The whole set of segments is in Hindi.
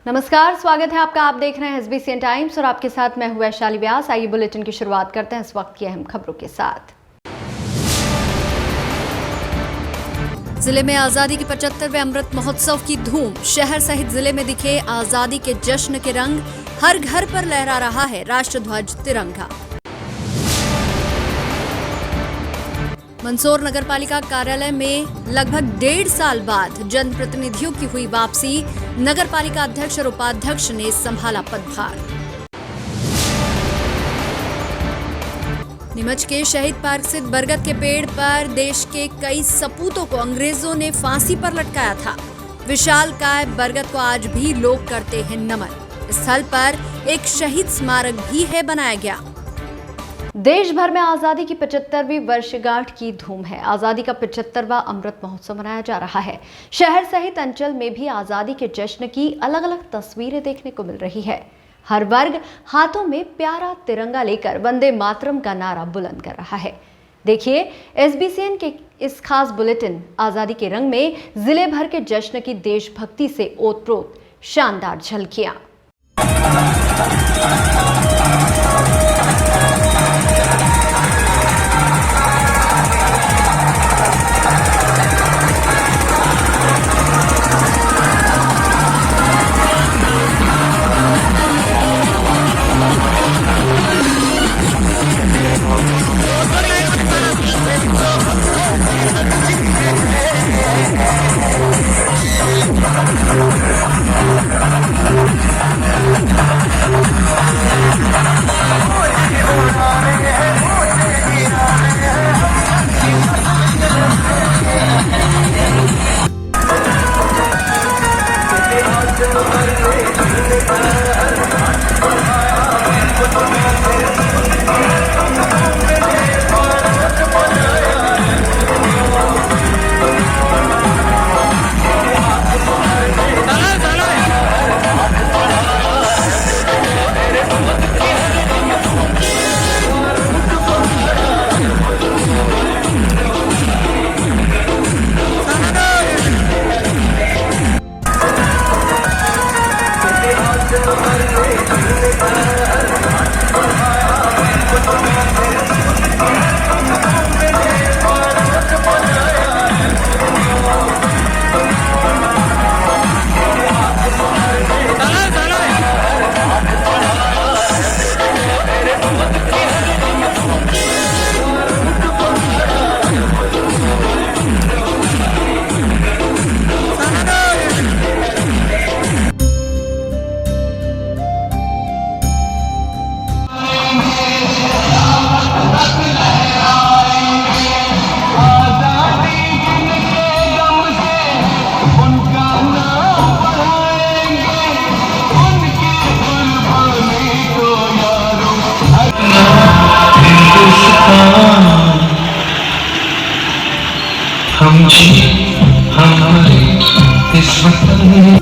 नमस्कार, स्वागत है आपका। आप देख रहे हैं SBCN टाइम्स और आपके साथ मैं हूं वैशाली व्यास। आइए बुलेटिन की शुरुआत करते हैं इस वक्त की अहम खबरों के साथ। जिले में आजादी के 75वें अमृत महोत्सव की धूम। शहर सहित जिले में दिखे आजादी के जश्न के रंग। हर घर पर लहरा रहा है राष्ट्रध्वज तिरंगा। मंदसौर नगर पालिका कार्यालय में लगभग 1.5 साल बाद जनप्रतिनिधियों की हुई वापसी। नगर पालिका अध्यक्ष और उपाध्यक्ष ने संभाला पदभार। नीमच के शहीद पार्क स्थित बरगद के पेड़ पर देश के कई सपूतों को अंग्रेजों ने फांसी पर लटकाया था। विशालकाय बरगद को आज भी लोग करते हैं नमन। इस स्थल पर एक शहीद स्मारक भी है बनाया गया। देश भर में आजादी की 75वीं वर्षगांठ की धूम है। आजादी का 75वां अमृत महोत्सव मनाया जा रहा है। शहर सहित अंचल में भी आजादी के जश्न की अलग अलग तस्वीरें देखने को मिल रही है। हर वर्ग हाथों में प्यारा तिरंगा लेकर वंदे मातरम का नारा बुलंद कर रहा है। देखिए SBCN के इस खास बुलेटिन आजादी के रंग में जिले भर के जश्न की देशभक्ति से ओतप्रोत शानदार झलकियां। हमारे इस वतन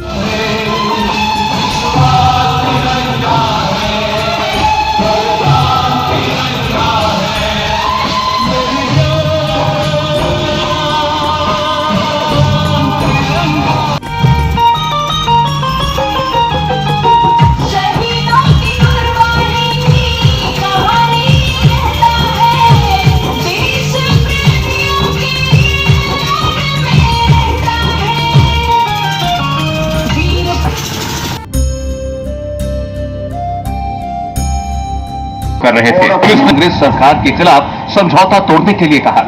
कर रहे थे। अंग्रेज सरकार के खिलाफ समझौता तोड़ने के लिए कहा।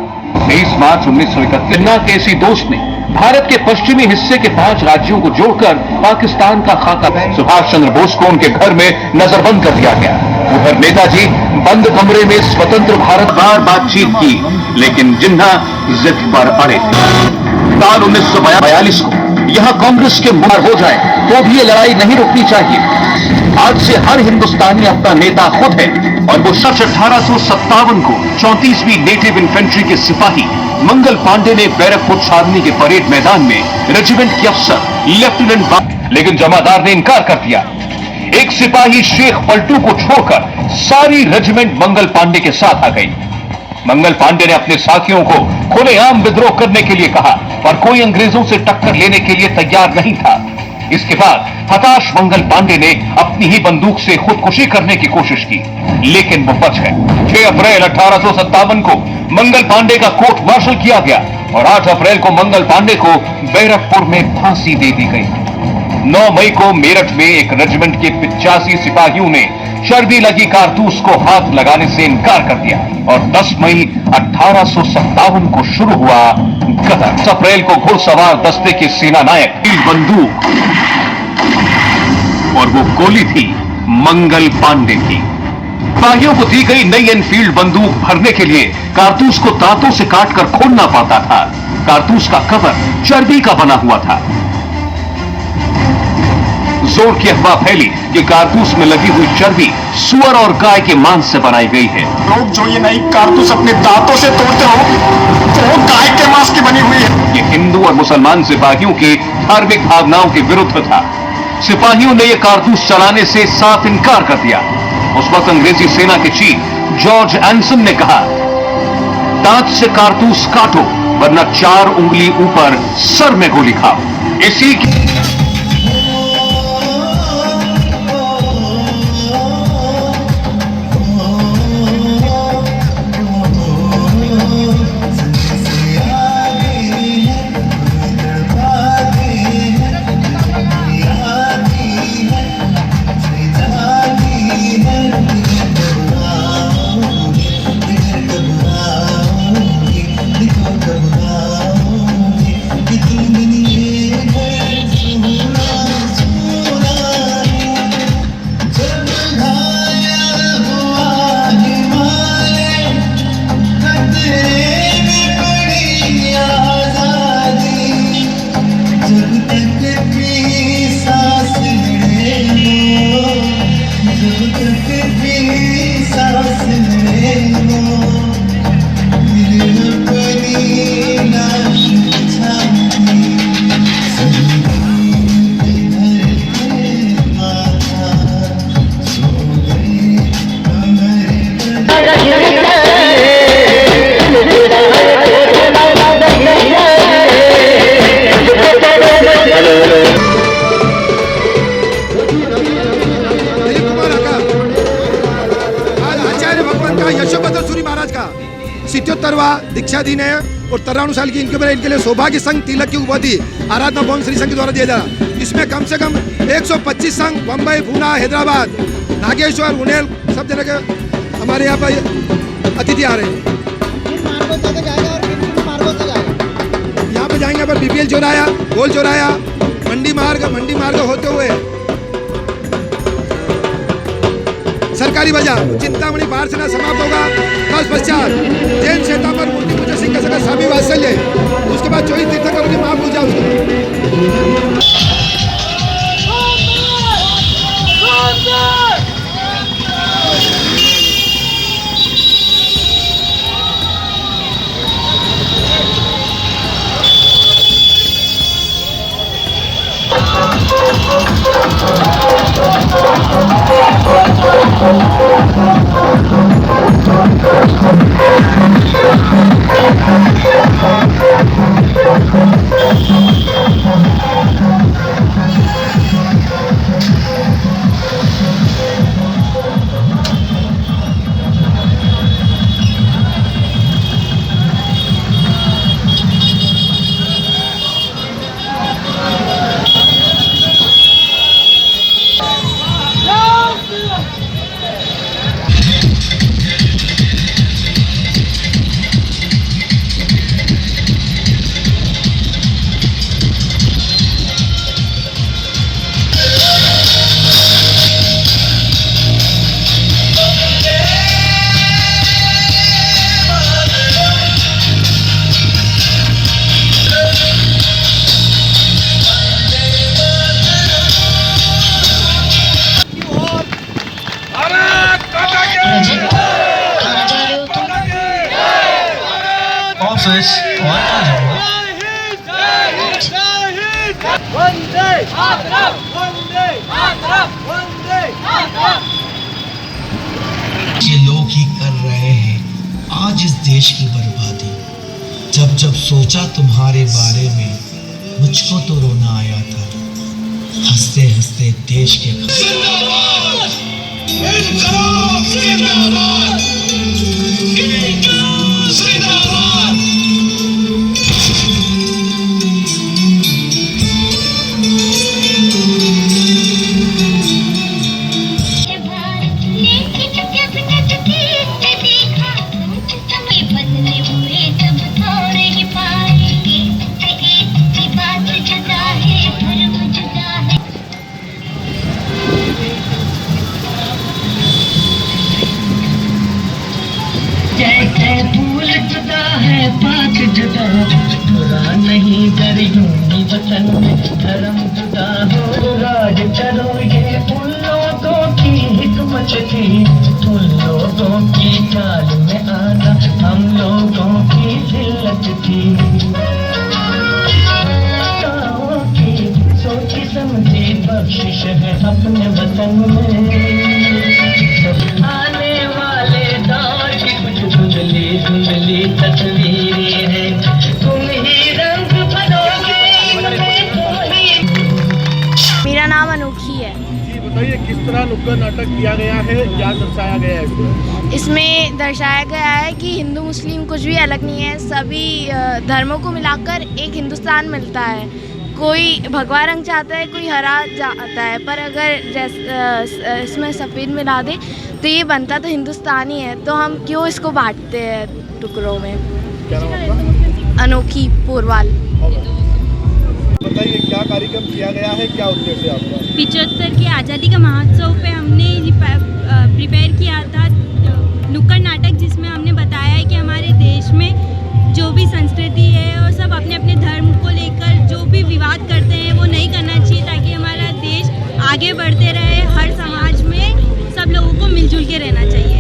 23 मार्च 1931 के इसी दोस्त ने भारत के पश्चिमी हिस्से के 5 राज्यों को जोड़कर पाकिस्तान का खाका सुभाष चंद्र बोस को उनके घर में नजरबंद कर दिया गया। उधर नेताजी बंद कमरे में स्वतंत्र भारत बार बातचीत की, लेकिन जिन्ना जिद पर अड़े थे। साल 1942 को यहाँ कांग्रेस के मुहर हो जाए तो भी ये लड़ाई नहीं रुकनी चाहिए। आज से हर हिंदुस्तानी अपना नेता खुद है और वो शख्स 1857 को 34वीं नेटिव इन्फेंट्री के सिपाही मंगल पांडे ने बैरकपुर छावनी के परेड मैदान में रेजिमेंट के अफसर लेफ्टिनेंट, लेकिन जमादार ने इनकार कर दिया। एक सिपाही शेख पलटू को छोड़कर सारी रेजिमेंट मंगल पांडे के साथ आ गई। मंगल पांडे ने अपने साथियों को खुलेआम विद्रोह करने के लिए कहा और कोई अंग्रेजों से टक्कर लेने के लिए तैयार नहीं था। इसके बाद हताश मंगल पांडे ने अपनी ही बंदूक से खुदकुशी करने की कोशिश की, लेकिन वो बच गए। 6 अप्रैल 1857 को मंगल पांडे का कोर्ट मार्शल किया गया और 8 अप्रैल को मंगल पांडे को बैरकपुर में फांसी दे दी गई। 9 मई को मेरठ में एक रेजिमेंट के 85 सिपाहियों ने चर्बी लगी कारतूस को हाथ लगाने से इनकार कर दिया और 10 मई 1857 को शुरू हुआ गदर। 10 अप्रैल को घुड़सवार दस्ते के सेना नायक बंदूक और वो गोली थी मंगल पांडे की। सिपाहियों को दी गई नई एनफील्ड बंदूक भरने के लिए कारतूस को दांतों से काटकर खोलना पड़ता था। कारतूस का कवर चर्बी का बना हुआ था। जोर की अफवाह फैली कि कारतूस में लगी हुई चर्बी सुअर और गाय के मांस से बनाई गई है। लोग जो ये नई कारतूस अपने दांतों से तोड़ते हो तो वो गाय के मांस की बनी हुई है। ये हिंदू और मुसलमान सिपाहियों की धार्मिक भावनाओं के विरुद्ध था। सिपाहियों ने यह कारतूस चलाने से साफ इनकार कर दिया। उस वक्त अंग्रेजी सेना के चीफ जॉर्ज एंसन ने कहा, दांत से कारतूस काटो वरना 4 उंगली ऊपर सर में गोली खाओ। इसी यशोभद्र सूरी महाराज का 77वां दीक्षा दिन है और 93 साल की इनके लिए सौभाग्य संघ तिलक की उपाधि आराधना भवन श्री संघ के द्वारा दिया जा रहा। इसमें कम से कम 125 संघ बम्बई, पूना, हैदराबाद, नागेश्वर, उनेल सब जगह के हमारे यहाँ पर अतिथि आ रहे हैं। यहाँ पे जाएंगे पर बीपीएल चौराया, गोल चौराया, मंडी मार्ग होते हुए सरकारी बाजार चिंतामणि पार्सना समाप्त होगा। तत्पश्चात जैन श्वेतांबर मूर्ति पूजा सिंह का सका स्वामी वात्सल्य, उसके बाद 24 तीर्थंकरों की महापूजा। ऑफिस ये लोग ही कर रहे हैं आज इस देश की बर्बादी। जब जब सोचा तुम्हारे बारे में मुझको तो रोना आया था। हंसते हंसते देश के जैसे फूल जुदा है बात जुदा बुरा नहीं दरियों वतन में धर्म जुदा हो राज चलो ये उन लोगों की हिकमत थी उन लोगों की चाल में आना हम लोगों की जिल्लत थी की सोची समझी बख्शिश है अपने वतन में आने वाले दौर की कुछ धुंधली तस्वीरें हैं तुम ही रंग भरोगे मेरा नाम अनोखी है। जी बताइए किस तरह नुक्कड़ नाटक किया गया है, क्या दर्शाया गया है इसमें दर्शाया गया है कि हिंदू मुस्लिम कुछ भी अलग नहीं है, सभी धर्मों को मिलाकर एक हिंदुस्तान मिलता है। कोई भगवा रंग चाहता है, कोई हरा चाहता है, पर अगर इसमें सफ़ेद मिला दे तो ये बनता तो हिंदुस्तान ही है, तो हम क्यों इसको बांटते हैं टुकड़ों में। क्या नाम आपका? अनोखी पोरवाल। बताइए क्या कार्यक्रम किया गया है, क्या उद्देश्य है आपका? 75 के आज़ादी का महोत्सव पे हमने प्रिपेयर किया था नुक्कड़ नाटक, जिसमें हमने बताया है कि हमारे देश में जो भी संस्कृति है और सब अपने अपने धर्म को लेकर जो भी विवाद करते हैं वो नहीं करना चाहिए, ताकि हमारा देश आगे बढ़ते रहे। हर समाज में सब लोगों को मिलजुल के रहना चाहिए।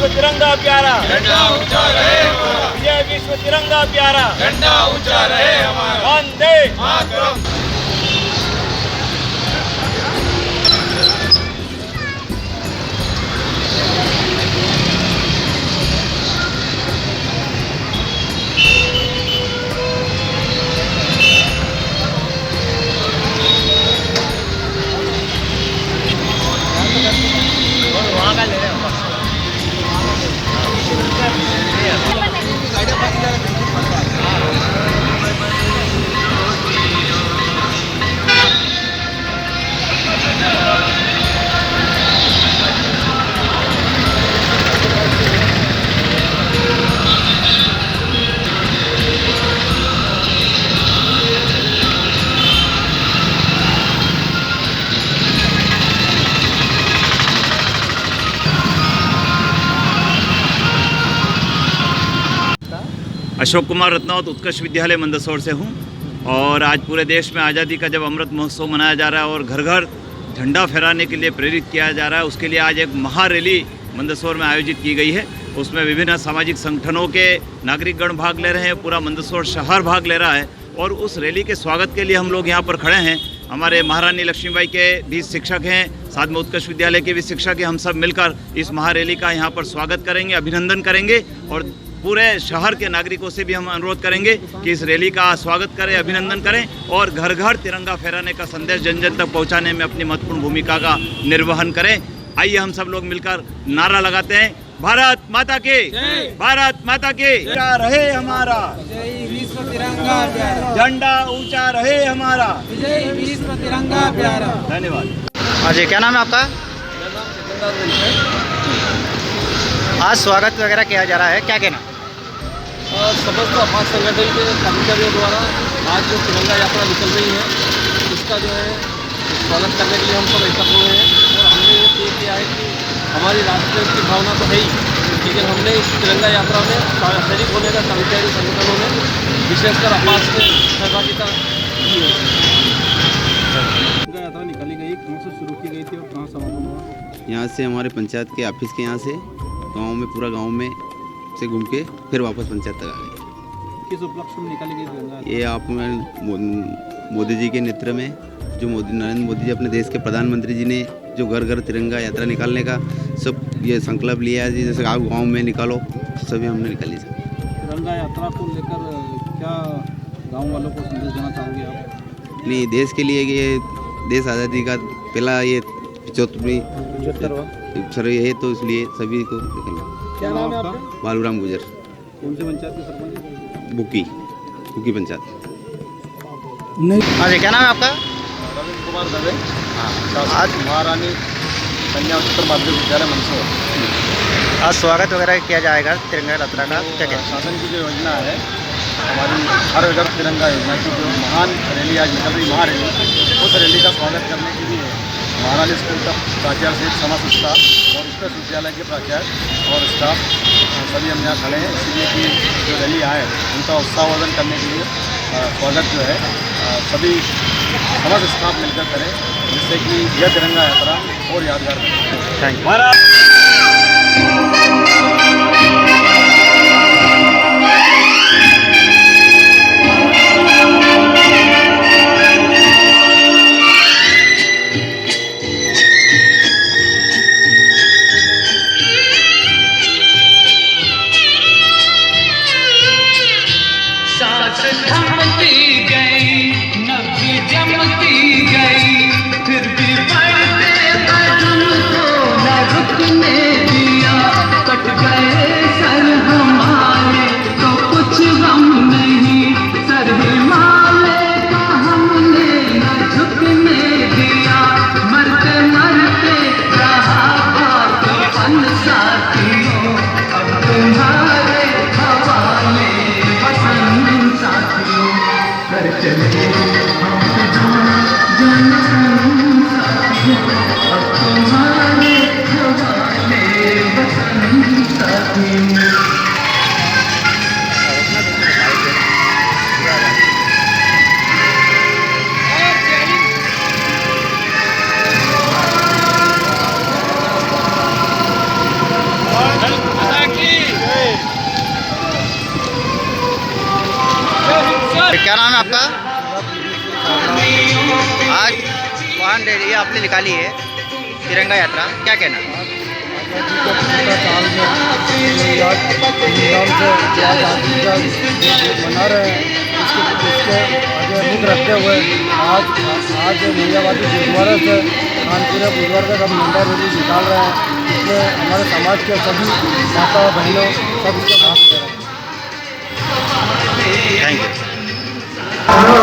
तिरंगा प्यारा झंडा ऊंचा रहे हमारा, विजय विश्व तिरंगा प्यारा झंडा ऊंचा रहे हमारा, वंदे मातरम। वहाँ का ले रहे हैं अशोक कुमार रत्नावत उत्कर्ष विद्यालय मंदसौर से हूँ और आज पूरे देश में आज़ादी का जब अमृत महोत्सव मनाया जा रहा है और घर घर झंडा फहराने के लिए प्रेरित किया जा रहा है, उसके लिए आज एक महारैली मंदसौर में आयोजित की गई है। उसमें विभिन्न सामाजिक संगठनों के नागरिकगण भाग ले रहे हैं, पूरा मंदसौर शहर भाग ले रहा है और उस रैली के स्वागत के लिए हम लोग यहाँ पर खड़े हैं। हमारे महारानी लक्ष्मीबाई के भी शिक्षक हैं, साथ में उत्कर्ष विद्यालय के भी शिक्षक हैं। हम सब मिलकर इस महारैली का यहाँ पर स्वागत करेंगे, अभिनंदन करेंगे और पूरे शहर के नागरिकों से भी हम अनुरोध करेंगे कि इस रैली का स्वागत करें, अभिनंदन करें और घर घर तिरंगा फहराने का संदेश जन जन तक पहुँचाने में अपनी महत्वपूर्ण भूमिका का निर्वहन करें। आइए हम सब लोग मिलकर नारा लगाते हैं, भारत माता की, भारत माता की, ऊंचा रहे हमारा विश्व तिरंगा प्यारा, झंडा ऊंचा रहे हमारा, विश्व तिरंगा प्यारा। धन्यवाद। हाँ जी, क्या नाम है आपका? आज स्वागत वगैरह किया जा रहा है, क्या कहना? समस्त अपात संगठन के कर्मचारियों द्वारा आज जो तिरंगा यात्रा निकल रही है, उसका जो है स्वागत करने के लिए हम सब एकत्र हुए हैं और हमने ये तय किया है कि हमारी राष्ट्र की भावना तो है ही, लेकिन हमने इस तिरंगा यात्रा में शरीक होने का कर्मचारी संगठनों ने विशेषकर अपात में सहभागिता की है। तिरंगा यात्रा निकाली गई, कहाँ से शुरू की गई थी और कहाँ समापन हुआ? यहाँ से हमारे पंचायत के ऑफिस के यहाँ से गांव में, पूरा गांव में से घूम के फिर वापस पंचायत तक आ गए। किस उपलक्ष्य में निकाली गई तिरंगा? ये आप मोदी जी के नेतृत्व में, जो नरेंद्र मोदी जी अपने देश के प्रधानमंत्री जी ने जो घर घर तिरंगा यात्रा निकालने का सब ये संकल्प लिया है, जैसे आप गाँव में निकालो, सभी हमने निकाली सर। तिरंगा यात्रा को लेकर क्या गाँव वालों को संदेश देना चाहोगे आप? नहीं, देश के लिए ये देश आज़ादी का पहला ये 75वां सर ये है, तो इसलिए सभी को निकलना। क्या नाम है आपका? बालूराम गुजर। कौन सी पंचायत के सरपंच? बुकी पंचायत। हाँ जी, क्या नाम है आपका? रविंद्र कुमार दवे। आज महारानी कन्या उच्चतर माध्यमिक विद्यालय मंदसौर। आज स्वागत वगैरह किया जाएगा तिरंगा यात्रा का, क्या कहना? शासन की जो योजना है, हमारी हर घर तिरंगा योजना की जो महान रैली आज निकल रही, महारैली, उस रैली का स्वागत करने के लिए महारानी स्कूल का प्राचार्य सहित समस्त स्टाफ और उत्कर्ष विद्यालय के प्राचार्य और स्टाफ सभी हम यहाँ खड़े हैं, इसलिए कि जो रैली आए उनका उत्साहवर्धन करने के लिए स्वागत जो है सभी समस्त स्टाफ मिलकर करें, जिससे कि यह तिरंगा यात्रा और यादगार बने। Thank you. क्या नाम है आपका? आज वाहन रैली आपने निकाली है तिरंगा यात्रा, क्या कहना? मना रहे हैं, इसके आगे मुख रखते हुए आज मियावादी गुरुद्वारा से कानपुर गुरुद्वारा तक हम झंडा रैली निकाल रहे हैं, इसमें हमारे समाज के सभी माता बहनों सब इसका भाग ले रहे हैं। Thank you. Those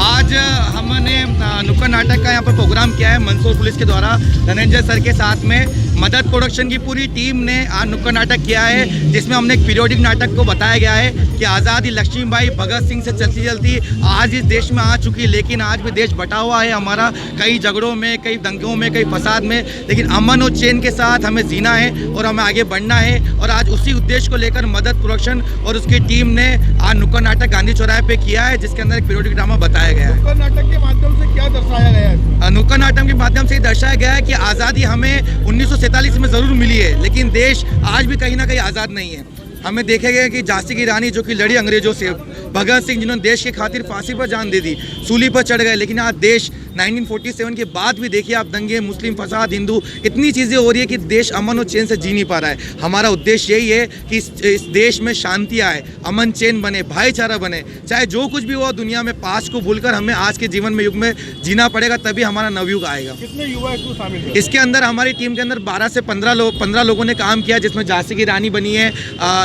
आज हमने नुक्कड़ नाटक का यहाँ पर प्रोग्राम किया है मंदसौर पुलिस के द्वारा धनंजय सर के साथ में। मदद प्रोडक्शन की पूरी टीम ने आज नुक्कड़ नाटक किया है, जिसमें हमने एक पीरियोडिक नाटक को बताया गया है कि आज़ादी लक्ष्मीबाई भगत सिंह से चलती चलती आज इस देश में आ चुकी, लेकिन आज भी देश बटा हुआ है हमारा, कई झगड़ों में, कई दंगों में, कई फसाद में, लेकिन अमन और चैन के साथ हमें जीना है और हमें आगे बढ़ना है। और आज उसी उद्देश्य को लेकर मदद प्रोडक्शन और उसकी टीम ने आज नुक्कड़ नाटक गांधी चौराहे पे किया है, जिसके अंदर एक पीरियोडिक ड्रामा बताया गया है। नुक्कड़ नाटक के माध्यम से क्या दर्शाया गया है? नुक्कड़ नाटक के माध्यम से दर्शाया गया है कि आज़ादी हमें 1947 में ज़रूर मिली है, लेकिन देश आज भी कहीं ना कहीं आज़ाद नहीं है। हमें देखा गया कि झांसी की रानी जो कि लड़ी अंग्रेजों से, भगत सिंह जिन्होंने देश के खातिर फांसी पर जान दे दी, सूली पर चढ़ गए, लेकिन आज देश 1947 के बाद भी देखिए आप, दंगे, मुस्लिम फसाद, हिंदू, इतनी चीज़ें हो रही है कि देश अमन और चैन से जी नहीं पा रहा है। हमारा उद्देश्य यही है कि इस देश में शांति आए, अमन चैन बने, भाईचारा बने, चाहे जो कुछ भी हो दुनिया में, पास्ट को भूलकर हमें आज के जीवन में, युग में जीना पड़ेगा, तभी हमारा नवयुग आएगा। कितने युवा इसमें शामिल हैं? इसके अंदर हमारी टीम के अंदर 12 से 15 लोगों ने काम किया, जिसमें झांसी की रानी बनी है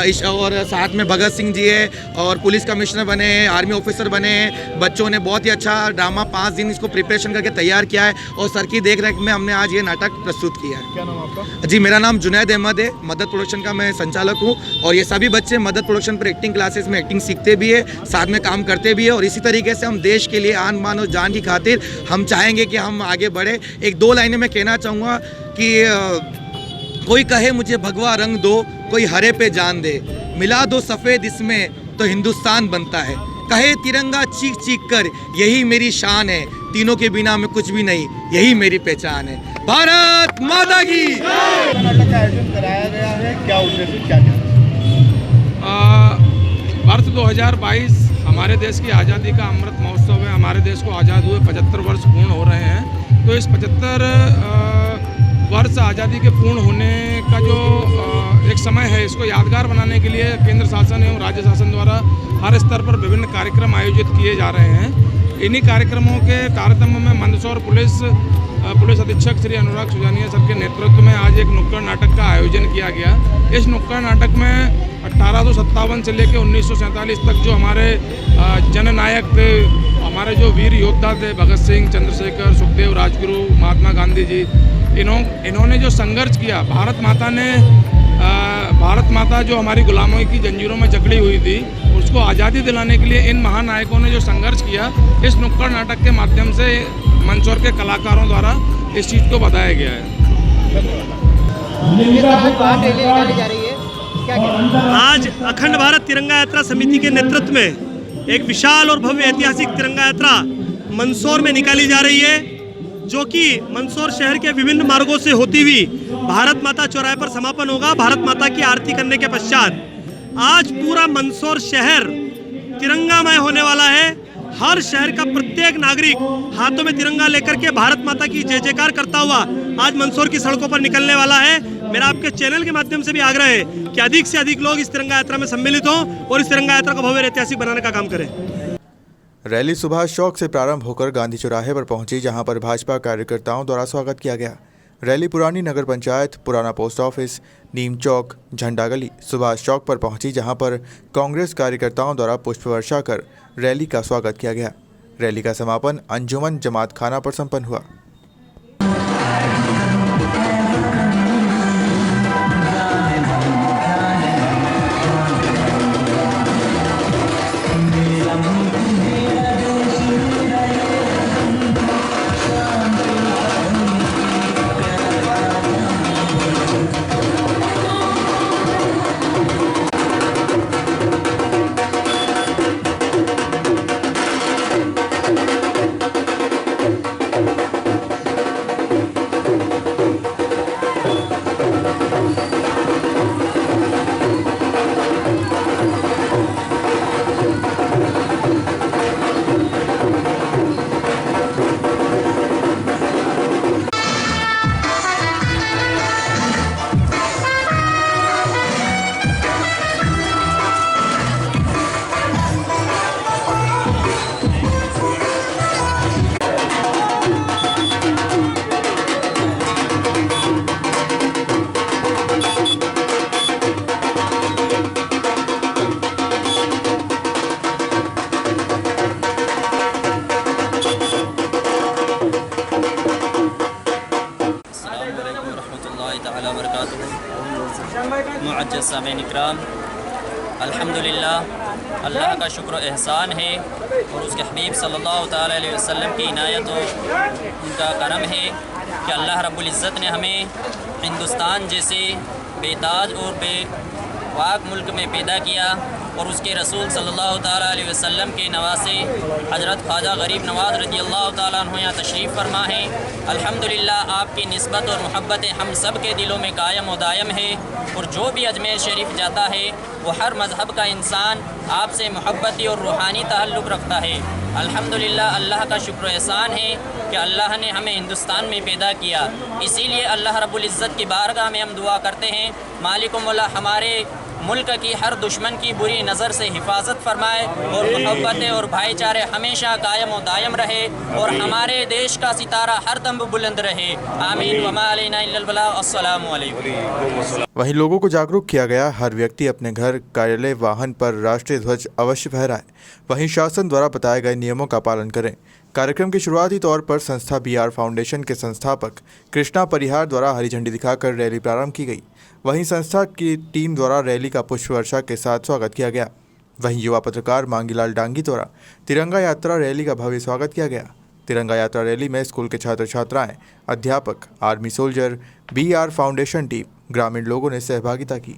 और साथ में भगत सिंह जी है और पुलिस कमिश्नर बने हैं, आर्मी ऑफिसर बने हैं। बच्चों ने बहुत ही अच्छा ड्रामा 5 दिन इसको प्रिपरेशन करके तैयार किया है और सर की देख रेख में हमने आज ये नाटक प्रस्तुत किया है। क्या नाम आपका? जी, मेरा नाम जुनैद अहमद है, मदद प्रोडक्शन का मैं संचालक हूँ। और ये सभी बच्चे मदद प्रोडक्शन पर एक्टिंग क्लासेस में एक्टिंग सीखते भी है, साथ में काम करते भी है, और इसी तरीके से हम देश के लिए आन बान और जान की खातिर हम चाहेंगे कि हम आगे बढ़े। 1-2 लाइनें मैं कहना चाहूँगा कि कोई कहे मुझे भगवा रंग दो, कोई हरे पे जान दे, मिला दो सफ़ेद इसमें तो हिंदुस्तान बनता है, कहे तिरंगा चीख चीख कर यही मेरी शान है, तीनों के बिना मैं कुछ भी नहीं, यही मेरी पहचान है। भारत माता की। नाटक का आयोजन कराया गया है, क्या उद्देश्य, क्या वर्ष 2022 हमारे देश की आज़ादी का अमृत महोत्सव है। हमारे देश को आज़ाद हुए 75 वर्ष पूर्ण हो रहे हैं, तो इस 75 वर्ष आज़ादी के पूर्ण होने का जो एक समय है, इसको यादगार बनाने के लिए केंद्र शासन एवं राज्य शासन द्वारा हर स्तर पर विभिन्न कार्यक्रम आयोजित किए जा रहे हैं। इन्हीं कार्यक्रमों के तारतम्य में मंदसौर पुलिस अधीक्षक श्री अनुराग सुजानिया सर के नेतृत्व में आज एक नुक्कड़ नाटक का आयोजन किया गया। इस नुक्कड़ नाटक में 1857 से लेकर 1947 तक जो हमारे जननायक थे, हमारे जो वीर योद्धा थे, भगत सिंह, चंद्रशेखर, सुखदेव, राजगुरु, महात्मा गांधी जी, इन्होंने जो संघर्ष किया, भारत माता जो हमारी गुलामी की जंजीरों में जकड़ी हुई थी, उसको आज़ादी दिलाने के लिए इन महानायकों ने जो संघर्ष किया, इस नुक्कड़ नाटक के माध्यम से मंदसौर के कलाकारों द्वारा इस चीज़ को बताया गया है। आज अखंड भारत तिरंगा यात्रा समिति के नेतृत्व में एक विशाल और भव्य ऐतिहासिक तिरंगा यात्रा मंदसौर में निकाली जा रही है, जो कि मंदसौर शहर के विभिन्न मार्गों से होती हुई भारत माता चौराहे पर समापन होगा। भारत माता की आरती करने के पश्चात आज पूरा मंदसौर शहर तिरंगामय होने वाला है। हर शहर का प्रत्येक नागरिक हाथों में तिरंगा लेकर के भारत माता की जय जयकार करता हुआ आज मंदसौर की सड़कों पर निकलने वाला है। मेरा आपके चैनल के माध्यम से भी आग्रह है कि अधिक से अधिक लोग इस तिरंगा यात्रा में सम्मिलित हों और इस तिरंगा यात्रा को भव्य ऐतिहासिक बनाने का काम करें। रैली सुभाष चौक से प्रारंभ होकर गांधी चौराहे पर पहुंची, जहां पर भाजपा कार्यकर्ताओं द्वारा स्वागत किया गया। रैली पुरानी नगर पंचायत, पुराना पोस्ट ऑफिस, नीम चौक, झंडा गली, सुभाष चौक पर पहुंची, जहां पर कांग्रेस कार्यकर्ताओं द्वारा पुष्प वर्षा कर रैली का स्वागत किया गया। रैली का समापन अंजुमन जमात खाना पर संपन्न हुआ। मुअज्जज़ सामीन इकराम, अल्हम्दुलिल्लाह, अल्लाह का शुक्र एहसान है और उसके हबीब सल्लल्लाहु तआला अलैहि वसल्लम की इनायत और उनका करम है कि अल्लाह रब्बुल इज़्ज़त ने हमें हिंदुस्तान जैसे बेताज और बेवाक मुल्क में पैदा किया और उसके रसूल सल्लल्लाहु तआला अलैहि वसल्लम के नवासे हज़रत ख्वाजा गरीब नवाज़ रज़ियल्लाहु तआला अन्हु यहाँ तशरीफ़ फरमा है। अल्हम्दुलिल्लाह, आपकी निस्बत और मोहब्बत हम सब के दिलों में कायम और दायम है और जो भी अजमेर शरीफ जाता है वो हर मज़हब का इंसान आपसे मोहब्बती और रूहानी ताल्लुक़ रखता है। अल्हम्दुलिल्लाह, अल्लाह का शुक्र एहसान है कि अल्लाह ने हमें हिंदुस्तान में पैदा किया। इसीलिए अल्लाह रब्बुल इज़्ज़त की बारगाह में हम दुआ करते हैं, मालिक मौला हमारे मुल्क की हर दुश्मन की बुरी नज़र से हिफाजत फरमाए और मोहब्बतें और भाईचारे हमेशा कायम और दायम रहे और हमारे देश का सितारा हर दम बुलंद रहे। आमीन। वमा अलैना इल्लल बलाग। अस्सलामु अलैकुम। वहीं लोगों को जागरूक किया गया, हर व्यक्ति अपने घर, कार्यालय, वाहन पर राष्ट्रीय ध्वज अवश्य फहराए। वहीं शासन द्वारा बताए गए नियमों का पालन करें। कार्यक्रम के शुरुआती तौर पर संस्था BR फाउंडेशन के संस्थापक कृष्णा परिहार द्वारा हरी झंडी दिखाकर रैली प्रारंभ की गई। वहीं संस्था की टीम द्वारा रैली का पुष्प वर्षा के साथ स्वागत किया गया। वहीं युवा पत्रकार मांगीलाल डांगी द्वारा तिरंगा यात्रा रैली का भव्य स्वागत किया गया। तिरंगा यात्रा रैली में स्कूल के छात्र छात्राएं, अध्यापक, army soldier, BR foundation team, ग्रामीण लोगों ने सहभागिता की।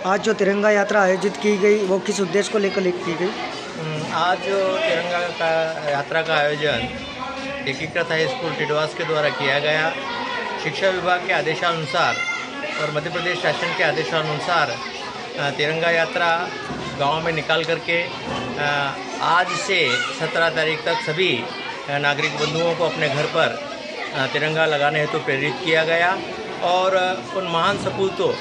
आज जो तिरंगा यात्रा आयोजित की गई वो किस उद्देश्य को लेकर की गई? आज जो तिरंगा यात्रा का आयोजन एकीकृत हाई स्कूल टिडवास के द्वारा किया गया शिक्षा विभाग के आदेशानुसार और मध्य प्रदेश शासन के आदेशानुसार तिरंगा यात्रा गांव में निकाल करके आज से 17 तारीख तक सभी नागरिक बंधुओं को अपने घर पर तिरंगा लगाने हेतु प्रेरित किया गया और उन महान सपूतों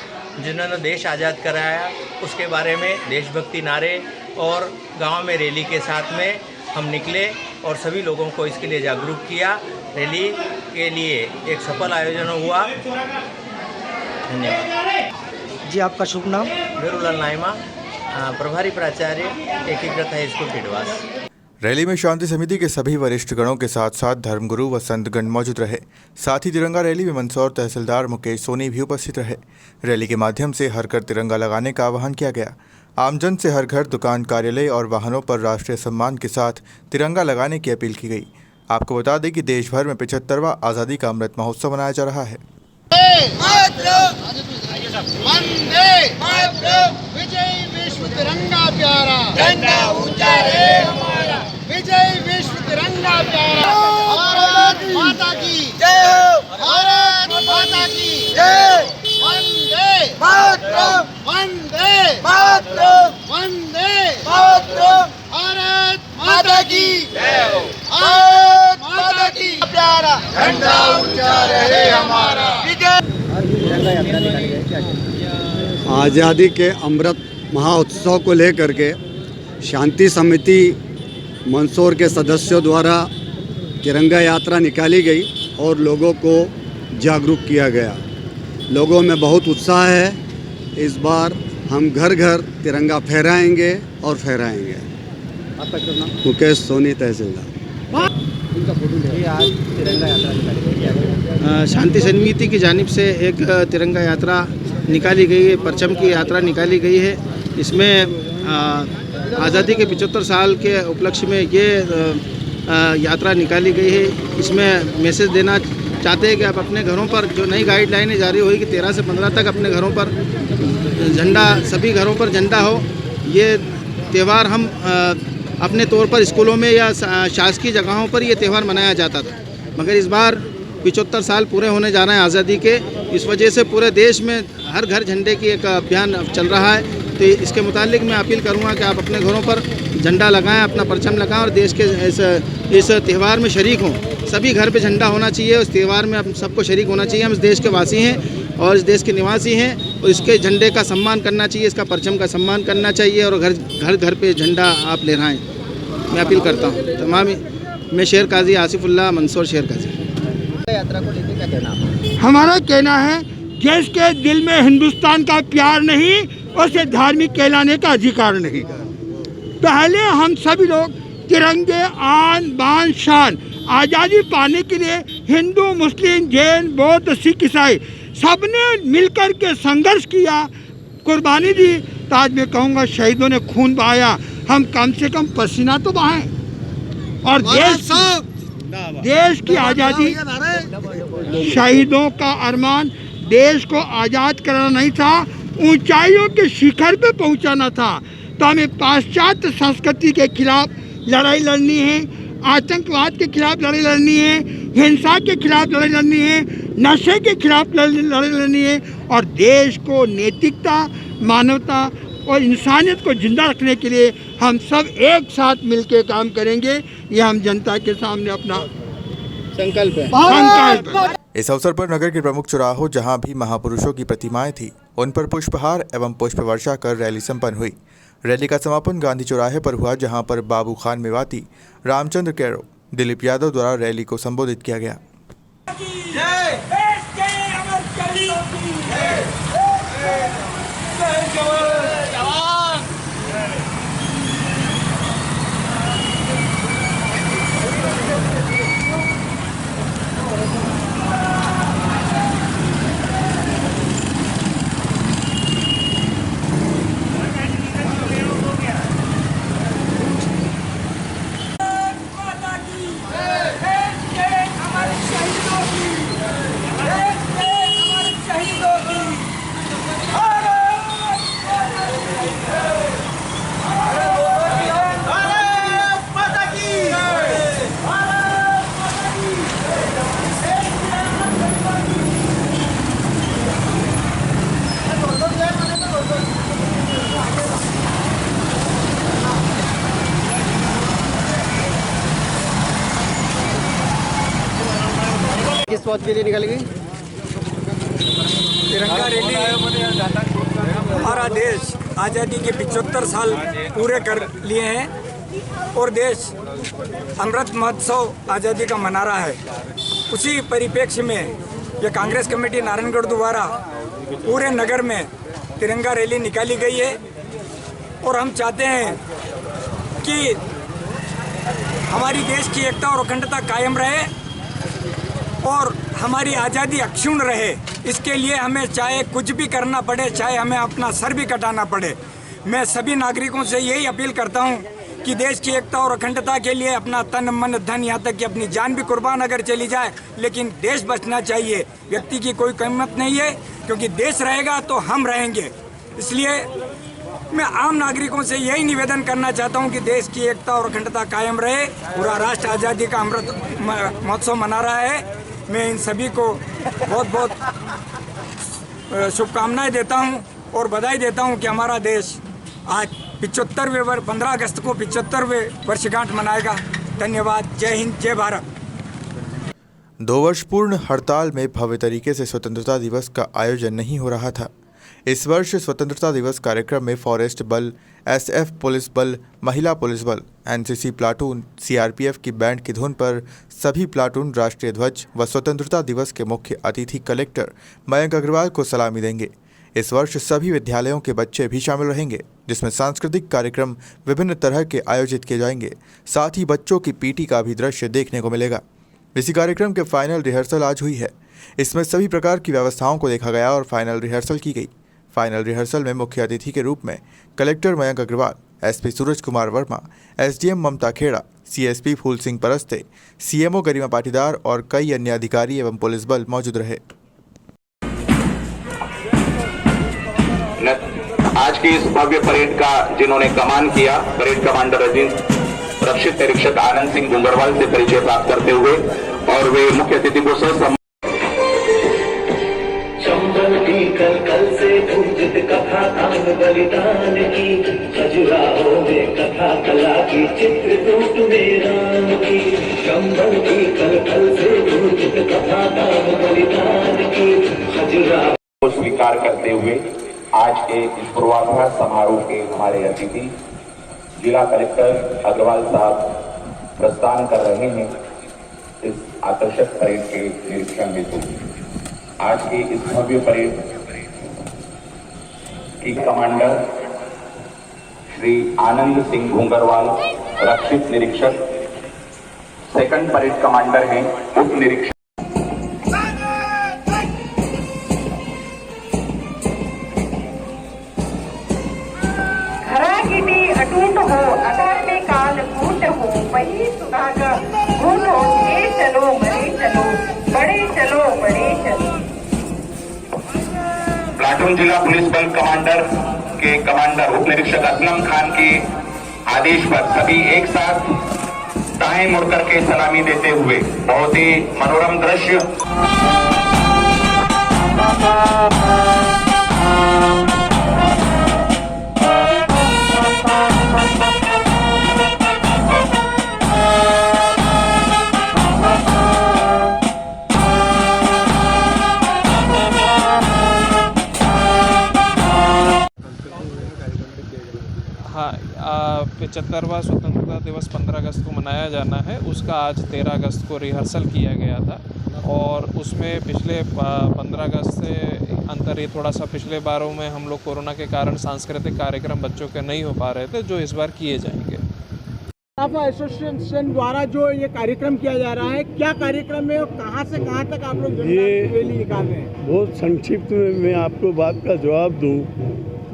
जिन्होंने देश आज़ाद कराया उसके बारे में देशभक्ति नारे और गांव में रैली के साथ में हम निकले और सभी लोगों को इसके लिए जागरूक किया। रैली के लिए एक सफल आयोजन हुआ। धन्यवाद जी। आपका शुभ नाम? बेरुलाल नाइमा, प्रभारी प्राचार्य एकीकृत हाई स्कूल पिडवास। रैली में शांति समिति के सभी वरिष्ठ गणों के साथ साथ धर्मगुरु व संतगण मौजूद रहे। साथ ही तिरंगा रैली में मंदसौर तहसीलदार मुकेश सोनी भी उपस्थित रहे। रैली के माध्यम से हर घर तिरंगा लगाने का आह्वान किया गया। आमजन से हर घर, दुकान, कार्यालय और वाहनों पर राष्ट्रीय सम्मान के साथ तिरंगा लगाने की अपील की गई। आपको बता दें कि देश भर में 75वां आज़ादी का अमृत महोत्सव मनाया जा रहा है। विजय विश्व तिरंगा प्यारा, झंडा ऊंचा रहे हमारा। विजय विश्व तिरंगा प्यारा। भारत माता की जय हो, भारत माता की जय। वंदे मातरम, वंदे मातरम, वंदे मातरम। भारत माता की जय हो, भारत माता की प्यारा, झंडा ऊंचा रहे हमारा। आज़ादी के अमृत महोत्सव को लेकर के शांति समिति मंदसौर के सदस्यों द्वारा तिरंगा यात्रा निकाली गई और लोगों को जागरूक किया गया। लोगों में बहुत उत्साह है। इस बार हम घर घर तिरंगा फहराएंगे और फहराएंगे। आपका शुभ नाम? मुकेश सोनी, तहसीलदार। आज तिरंगा यात्रा निकाली शांति समिति की जानिब से एक तिरंगा यात्रा निकाली गई है, परचम की यात्रा निकाली गई है। इसमें आज़ादी के 75 साल के उपलक्ष्य में ये यात्रा निकाली गई है। इसमें मैसेज देना चाहते हैं कि आप अपने घरों पर जो नई गाइडलाइनें जारी हुई कि 13 से 15 तक अपने घरों पर झंडा, सभी घरों पर झंडा हो। ये त्यौहार हम अपने तौर पर स्कूलों में या शासकीय जगहों पर ये त्यौहार मनाया जाता था, मगर इस बार 75 साल पूरे होने जा रहे हैं आज़ादी के। इस वजह से पूरे देश में हर घर झंडे की एक अभियान चल रहा है। तो इसके मुतालिक मैं अपील करूंगा कि आप अपने घरों पर झंडा लगाएं, अपना परचम लगाएं और देश के इस त्यौहार में शरीक हों। सभी घर पे झंडा होना चाहिए। उस त्यौहार में हम सबको शरीक होना चाहिए। हम इस देश के वासी हैं और इस देश के निवासी हैं और इसके झंडे का सम्मान करना चाहिए, इसका परचम का सम्मान करना चाहिए और घर घर पे झंडा आप लहराएं। मैं अपील करता हूँ तमाम। मैं शेर काजी आसिफुल्लाह, मंदसौर शेर काजी। यात्रा को लेकर क्या कहना? हमारा कहना है देश के दिल में हिंदुस्तान का प्यार नहीं, उसे धार्मिक कहलाने का अधिकार नहीं। पहले हम सभी लोग तिरंगे आन बान शान आज़ादी पाने के लिए हिंदू, मुस्लिम, जैन, बौद्ध, सिख, ईसाई सबने मिलकर के संघर्ष किया, कुर्बानी दी। तो आज मैं कहूँगा शहीदों ने खून बहाया, हम कम से कम पसीना तो बहाएं। और देश की आज़ादी, शहीदों का अरमान देश को आज़ाद कराना नहीं था, ऊंचाइयों के शिखर पे पहुंचाना था। तो हमें पाश्चात्य संस्कृति के खिलाफ लड़ाई लड़नी है, आतंकवाद के खिलाफ लड़ाई लड़नी है, हिंसा के खिलाफ लड़ाई लड़नी है, नशे के खिलाफ लड़ाई लड़नी है और देश को नैतिकता, मानवता और इंसानियत को जिंदा रखने के लिए हम सब एक साथ मिलकर काम करेंगे। यह हम जनता के सामने अपना संकल्प है। इस अवसर पर नगर के प्रमुख चौराहों जहां भी महापुरुषों की प्रतिमाएं थी, उन पर पुष्पहार एवं पुष्प वर्षा कर रैली संपन्न हुई। रैली का समापन गांधी चौराहे पर हुआ, जहां पर बाबू खान मेवाती, रामचंद्र कैरो, दिलीप यादव द्वारा रैली को संबोधित किया गया। के लिए निकाली गई। तिरंगा रैली हमारा देश आज़ादी के 75 साल पूरे कर लिए हैं और देश अमृत महोत्सव आज़ादी का मना रहा है। उसी परिप्रेक्ष्य में ये कांग्रेस कमेटी नारायणगढ़ द्वारा पूरे नगर में तिरंगा रैली निकाली गई है और हम चाहते हैं कि हमारी देश की एकता और अखंडता कायम रहे और हमारी आज़ादी अक्षुण्ण रहे। इसके लिए हमें चाहे कुछ भी करना पड़े, चाहे हमें अपना सर भी कटाना पड़े। मैं सभी नागरिकों से यही अपील करता हूं कि देश की एकता और अखंडता के लिए अपना तन मन धन यहाँ तक कि अपनी जान भी कुर्बान अगर चली जाए, लेकिन देश बचना चाहिए। व्यक्ति की कोई कीमत नहीं है, क्योंकि देश रहेगा तो हम रहेंगे। इसलिए मैं आम नागरिकों से यही निवेदन करना चाहता हूं कि देश की एकता और अखंडता कायम रहे। पूरा राष्ट्र आज़ादी का अमृत महोत्सव मना रहा है। मैं इन सभी को बहुत बहुत शुभकामनाएं देता हूं और बधाई देता हूं कि हमारा देश आज 75वें 15 अगस्त को 75वें वर्षगांठ मनाएगा। धन्यवाद। जय हिंद, जय भारत। 2 वर्ष पूर्ण हड़ताल में भव्य तरीके से स्वतंत्रता दिवस का आयोजन नहीं हो रहा था। इस वर्ष स्वतंत्रता दिवस कार्यक्रम में फॉरेस्ट बल, एसएफ पुलिस बल, महिला पुलिस बल, एनसीसी प्लाटून, सीआरपीएफ की बैंड की धुन पर सभी प्लाटून राष्ट्रीय ध्वज व स्वतंत्रता दिवस के मुख्य अतिथि कलेक्टर मयंक अग्रवाल को सलामी देंगे। इस वर्ष सभी विद्यालयों के बच्चे भी शामिल रहेंगे, जिसमें सांस्कृतिक कार्यक्रम विभिन्न तरह के आयोजित किए जाएंगे। साथ ही बच्चों की पीटी का भी दृश्य देखने को मिलेगा। इसी कार्यक्रम के फाइनल रिहर्सल आज हुई है। इसमें सभी प्रकार की व्यवस्थाओं को देखा गया और फाइनल रिहर्सल की गई। फाइनल रिहर्सल में मुख्य अतिथि के रूप में collector Mayank Agarwal, SP Suraj Kumar Verma, SDM ममता खेड़ा, सीएसपी फूल सिंह परस्ते, सीएमओ गरिमा पाटीदार और कई अन्य अधिकारी एवं पुलिस बल मौजूद रहे। आज की इस भव्य परेड का जिन्होंने कमान किया, परेड कमांडर रक्षित निरीक्षक आनंद सिंह गुंगरवाल से परिचय प्राप्त करते हुए और वे मुख्य अतिथि को चंबल की कल से पूजित कथा तांग बलिदान की, खजुराहो में कथा कला की चित्रकूट में राम की। चंबल की कल से पूजित कथा तांग बलिदान की, खजुराहो को स्वीकार करते हुए आज के इस पूर्वाभ्यास समारोह के हमारे अतिथि जिला कलेक्टर अग्रवाल साहब प्रस्थान कर रहे हैं इस आकर्षक परेड के निरीक्षण हेतु। आज की इस भव्य परेड की कमांडर श्री आनंद सिंह घुंगरवाल, रक्षित निरीक्षक, सेकंड परेड कमांडर हैं उप निरीक्षक अटूट हो, अधर में काल कूट हो, वही सुधाकर घूट हो। ये चलो बड़े चलो, बड़े चलो बड़े चलो। प्लाटून जिला पुलिस बल कमांडर के कमांडर उप निरीक्षक असलम खान के आदेश पर सभी एक साथ दाएं मुड़कर के सलामी देते हुए बहुत ही मनोरम दृश्य। हाँ, 75वां स्वतंत्रता दिवस 15 अगस्त को मनाया जाना है। उसका आज 13 अगस्त को रिहर्सल किया गया था और उसमें पिछले 15 अगस्त से अंतर ये थोड़ा सा पिछले बारों में हम लोग कोरोना के कारण सांस्कृतिक कार्यक्रम बच्चों के नहीं हो पा रहे थे, जो इस बार किए जाएंगे। एसोसिएशन द्वारा जो ये कार्यक्रम किया जा रहा है, क्या कार्यक्रम है और कहाँ से कहाँ तक आप लोग ये रैली निकाल रहे हैं? बहुत संक्षिप्त में मैं आपको बात का जवाब दूं।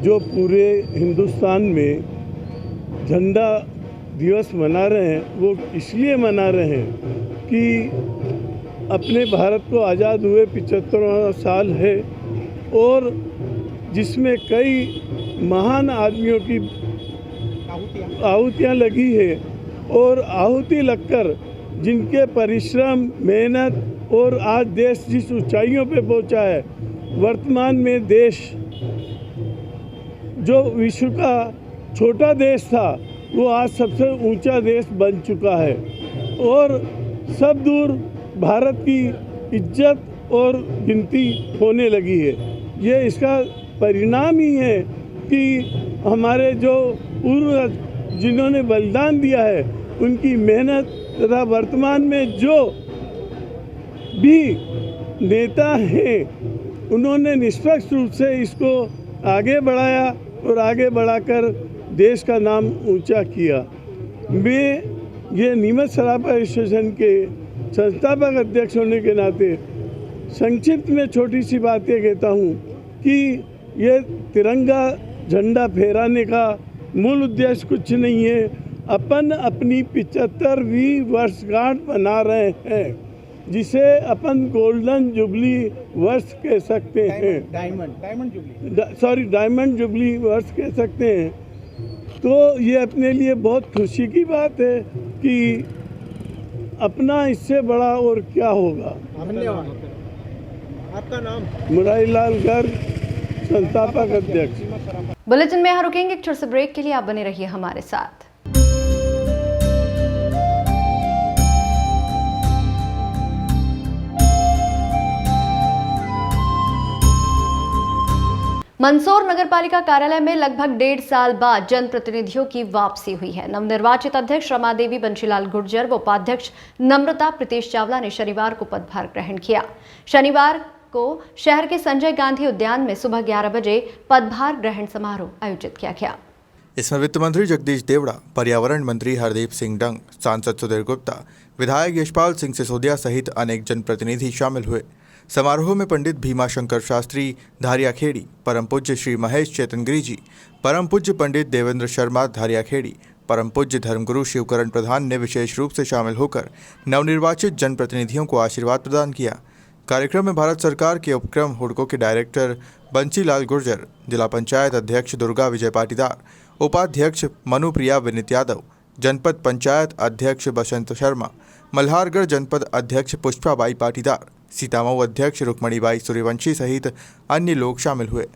जो पूरे हिंदुस्तान में झंडा दिवस मना रहे हैं, वो इसलिए मना रहे हैं कि अपने भारत को आज़ाद हुए 75वां साल है और जिसमें कई महान आदमियों की आहुतियाँ लगी है और आहुति लगकर जिनके परिश्रम, मेहनत और आज देश जिस ऊंचाइयों पे पहुंचा है, वर्तमान में देश जो विश्व का छोटा देश था वो आज सबसे ऊंचा देश बन चुका है और सब दूर भारत की इज्जत और गिनती होने लगी है। ये इसका परिणाम ही है कि हमारे जो पूर्व जिन्होंने बलिदान दिया है उनकी मेहनत तथा वर्तमान में जो भी नेता हैं उन्होंने निष्पक्ष रूप से इसको आगे बढ़ाया और आगे बढ़ाकर देश का नाम ऊंचा किया। मैं ये नीमच सराफा एसोसिएशन के संस्थापक अध्यक्ष होने के नाते संक्षिप्त में छोटी सी बात ये कहता हूँ कि ये तिरंगा झंडा फहराने का मूल उद्देश्य कुछ नहीं है। अपन अपनी 75वीं वर्षगांठ मना रहे हैं जिसे अपन गोल्डन जुबली वर्ष कह सकते हैं, डायमंड जुबली वर्ष कह सकते हैं। तो ये अपने लिए बहुत खुशी की बात है कि अपना इससे बड़ा और क्या होगा। धन्यवाद। आपका नाम? मुरारीलाल गर्ग, संस्थापक अध्यक्ष। बुलेटिन में यहाँ रुकेंगे एक छोटे से ब्रेक के लिए, आप बने रहिए हमारे साथ। मंदसौर नगरपालिका कार्यालय में लगभग 1.5 साल बाद जनप्रतिनिधियों की वापसी हुई है। नवनिर्वाचित अध्यक्ष रमा देवी, बंशीलाल गुर्जर व उपाध्यक्ष नम्रता प्रीतेश चावला ने शनिवार को पदभार ग्रहण किया। शनिवार को शहर के संजय गांधी उद्यान में सुबह 11 बजे पदभार ग्रहण समारोह आयोजित किया गया। इसमें वित्त मंत्री जगदीश देवड़ा, पर्यावरण मंत्री हरदीप सिंह डंग, सांसद सुधीर गुप्ता, विधायक यशपाल सिंह सिसोदिया सहित अनेक जनप्रतिनिधि शामिल हुए। समारोह में पंडित भीमाशंकर शास्त्री धारियाखेड़ी, परम पूज्य श्री महेश चेतनगिरी जी, परम पूज्य पंडित देवेंद्र शर्मा धारियाखेड़ी, परम पूज्य धर्मगुरु शिवकरण प्रधान ने विशेष रूप से शामिल होकर नवनिर्वाचित जनप्रतिनिधियों को आशीर्वाद प्रदान किया। कार्यक्रम में भारत सरकार के उपक्रम हुडको के डायरेक्टर बंशीलाल गुर्जर, जिला पंचायत अध्यक्ष दुर्गा विजय पाटीदार, उपाध्यक्ष मनुप्रिया विनीत यादव, जनपद पंचायत अध्यक्ष बसंत शर्मा, मल्हारगढ़ जनपद अध्यक्ष पुष्पाबाई पाटीदार, सीतामऊ अध्यक्ष रुक्मणीबाई सूर्यवंशी सहित अन्य लोग शामिल हुए।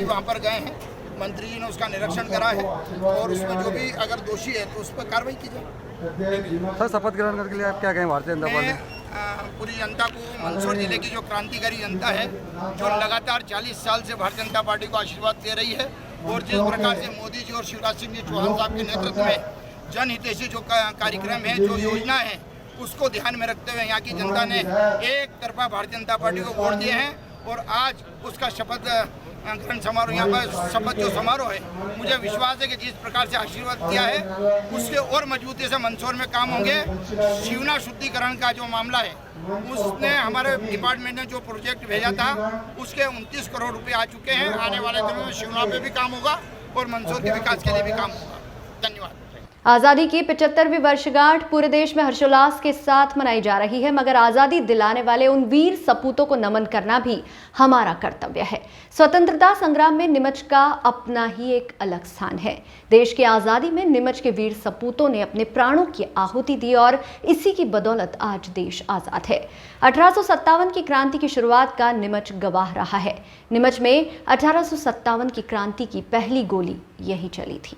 वहाँ पर गए हैं, मंत्री जी ने उसका निरीक्षण करा है और उसमें जो भी अगर दोषी है तो उस पर कार्रवाई की जाए। सर, शपथ ग्रहण करने के लिए आप क्या कहें भारतीय जनता पार्टी? पूरी जनता को, मंदसौर जिले की जो क्रांतिकारी जनता है जो लगातार 40 साल से भारतीय जनता पार्टी को आशीर्वाद दे रही है और जिस प्रकार से मोदी जी और शिवराज सिंह जी चौहान साहब के नेतृत्व में जनहितैषी जो कार्यक्रम है, जो योजना है, उसको ध्यान में रखते हुए यहाँ की जनता ने एक तरफा भारतीय जनता पार्टी को वोट दिए हैं और आज उसका शपथ ग्रहण समारोह, यहाँ पर शपथ जो समारोह है, मुझे विश्वास है कि जिस प्रकार से आशीर्वाद दिया है उसके और मजबूती से मंदसौर में काम होंगे। शिवना शुद्धिकरण का जो मामला है उसने हमारे डिपार्टमेंट ने जो प्रोजेक्ट भेजा था उसके 29 करोड़ रुपए आ चुके हैं। आने वाले दिनों में शिवना पे भी काम होगा और मंदसौर के विकास के लिए भी काम होगा। धन्यवाद। आज़ादी की 75वीं वर्षगांठ पूरे देश में हर्षोल्लास के साथ मनाई जा रही है, मगर आज़ादी दिलाने वाले उन वीर सपूतों को नमन करना भी हमारा कर्तव्य है। स्वतंत्रता संग्राम में नीमच का अपना ही एक अलग स्थान है। देश की आज़ादी में नीमच के वीर सपूतों ने अपने प्राणों की आहुति दी और इसी की बदौलत आज देश आज़ाद है। 1857 की क्रांति की शुरुआत का नीमच गवाह रहा है। नीमच में 1857 की क्रांति की पहली गोली यही चली थी।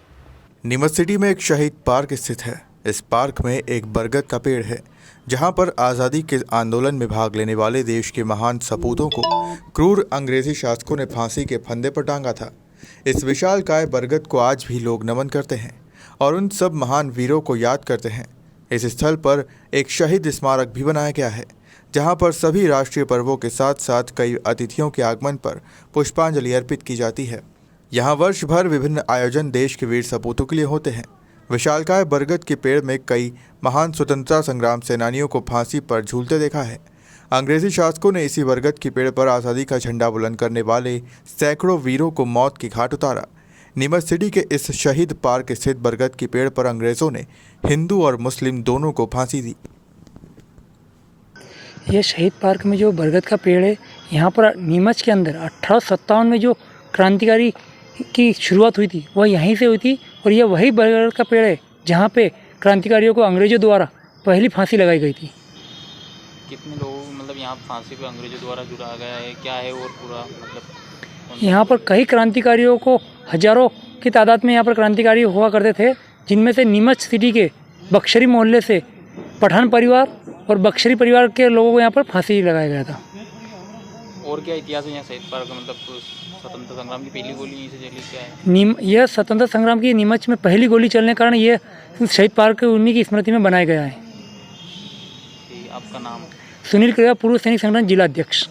नीमच सिटी में एक शहीद पार्क स्थित है। इस पार्क में एक बरगद का पेड़ है, जहां पर आज़ादी के आंदोलन में भाग लेने वाले देश के महान सपूतों को क्रूर अंग्रेजी शासकों ने फांसी के फंदे पर टांगा था। इस विशालकाय बरगद को आज भी लोग नमन करते हैं और उन सब महान वीरों को याद करते हैं। इस स्थल पर एक शहीद स्मारक भी बनाया गया है, जहां पर सभी राष्ट्रीय पर्वों के साथ साथ कई अतिथियों के आगमन पर पुष्पांजलि अर्पित की जाती है। यहाँ वर्ष भर विभिन्न आयोजन देश के वीर सपूतों के लिए होते हैं। विशालकाय बरगद के पेड़ में कई महान स्वतंत्रता संग्राम सेनानियों को फांसी पर झूलते देखा है। अंग्रेजी शासकों ने इसी बरगद के पेड़ पर आज़ादी का झंडा बुलंद करने वाले सैकड़ों वीरों को मौत की घाट उतारा। नीमच सिटी के इस शहीद पार्क स्थित बरगद के पेड़ पर अंग्रेजों ने हिंदू और मुस्लिम दोनों को फांसी दी। ये शहीद पार्क में जो बरगद का पेड़ है, यहाँ पर नीमच के अंदर 1857 में जो क्रांतिकारी की शुरुआत हुई थी वह यहीं से हुई थी और यह वही बरगद का पेड़ है जहाँ पे क्रांतिकारियों को अंग्रेजों द्वारा पहली फांसी लगाई गई थी। कितने लोग मतलब यहाँ फांसी पे अंग्रेजों द्वारा जुड़ा गया है, क्या है और पूरा मतलब यहाँ पर कई क्रांतिकारियों को हजारों की तादाद में यहाँ पर क्रांतिकारी हुआ करते थे, जिनमें से नीमच सिटी के बख्शरी मोहल्ले से पठान परिवार और बख्शरी परिवार के लोगों को यहाँ पर फांसी लगाया गया था। और क्या इतिहास है यहाँ शहीद पार्क का? मतलब स्वतंत्रता संग्राम की पहली गोली यहीं से चली, क्या है? यह स्वतंत्रता संग्राम की नीमच में पहली गोली चलने के कारण ये शहीद पार्क उन्हीं की स्मृति में बनाया गया है। आपका नाम? सुनील क्रिया, पूर्व सैनिक संगठन जिला अध्यक्ष।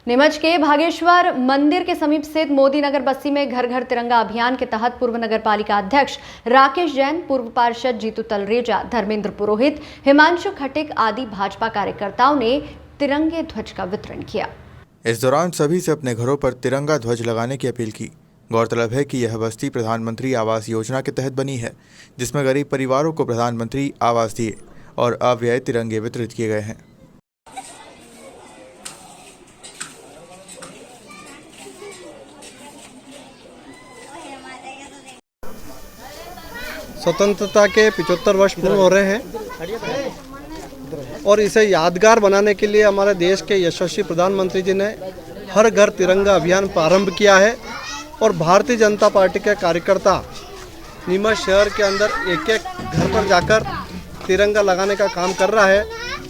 नीमच के भागेश्वर मंदिर के समीप स्थित मोदी नगर बस्ती में घर घर तिरंगा अभियान के तहत पूर्व नगर पालिका अध्यक्ष राकेश जैन, पूर्व पार्षद जीतू तलरेजा, धर्मेंद्र पुरोहित, हिमांशु खटिक आदि भाजपा कार्यकर्ताओं ने तिरंगे ध्वज का वितरण किया। इस दौरान सभी से अपने घरों पर तिरंगा ध्वज लगाने की अपील की। गौरतलब है कि यह बस्ती प्रधानमंत्री आवास योजना के तहत बनी है, जिसमें गरीब परिवारों को प्रधानमंत्री आवास दिए और अव्यय तिरंगे वितरित किए गए हैं। स्वतंत्रता के 75 वर्ष पूर्ण हो रहे हैं और इसे यादगार बनाने के लिए हमारे देश के यशस्वी प्रधानमंत्री जी ने हर घर तिरंगा अभियान प्रारंभ किया है और भारतीय जनता पार्टी के कार्यकर्ता नीमच शहर के अंदर एक एक घर पर जाकर तिरंगा लगाने का काम कर रहा है।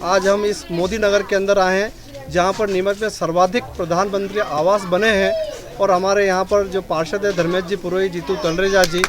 आज हम इस मोदी नगर के अंदर आए हैं, जहां पर नीमच में सर्वाधिक प्रधानमंत्री आवास बने हैं और हमारे यहां पर जो पार्षद है धर्मेंद्र जी पुरोहित, जीतू तलरेजा जी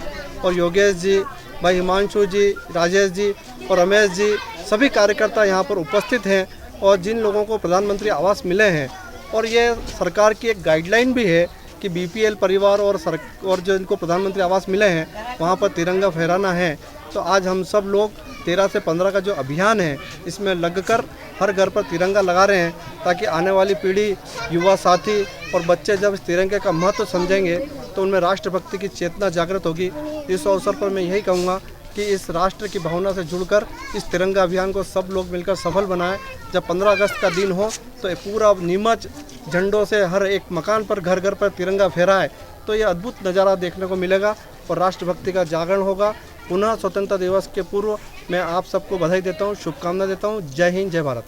और योगेश जी, भाई हिमांशु जी, राजेश जी और रमेश जी, सभी कार्यकर्ता यहाँ पर उपस्थित हैं और जिन लोगों को प्रधानमंत्री आवास मिले हैं और ये सरकार की एक गाइडलाइन भी है कि बीपीएल परिवार और जो इनको प्रधानमंत्री आवास मिले हैं वहाँ पर तिरंगा फहराना है। तो आज हम सब लोग 13 से 15 का जो अभियान है इसमें लगकर हर घर पर तिरंगा लगा रहे हैं, ताकि आने वाली पीढ़ी, युवा साथी और बच्चे जब इस तिरंगे का महत्व समझेंगे तो उनमें राष्ट्रभक्ति की चेतना जागृत होगी। इस अवसर पर मैं यही कहूँगा कि इस राष्ट्र की भावना से जुड़कर इस तिरंगा अभियान को सब लोग मिलकर सफल बनाएं। जब 15 अगस्त का दिन हो तो पूरा नीमच झंडों से हर एक मकान पर, घर घर पर तिरंगा फहराए तो ये अद्भुत नज़ारा देखने को मिलेगा और राष्ट्रभक्ति का जागरण होगा। पुनः स्वतंत्रता दिवस के पूर्व मैं आप सबको बधाई देता हूँ, शुभकामना देता हूँ। जय हिंद, जय भारत।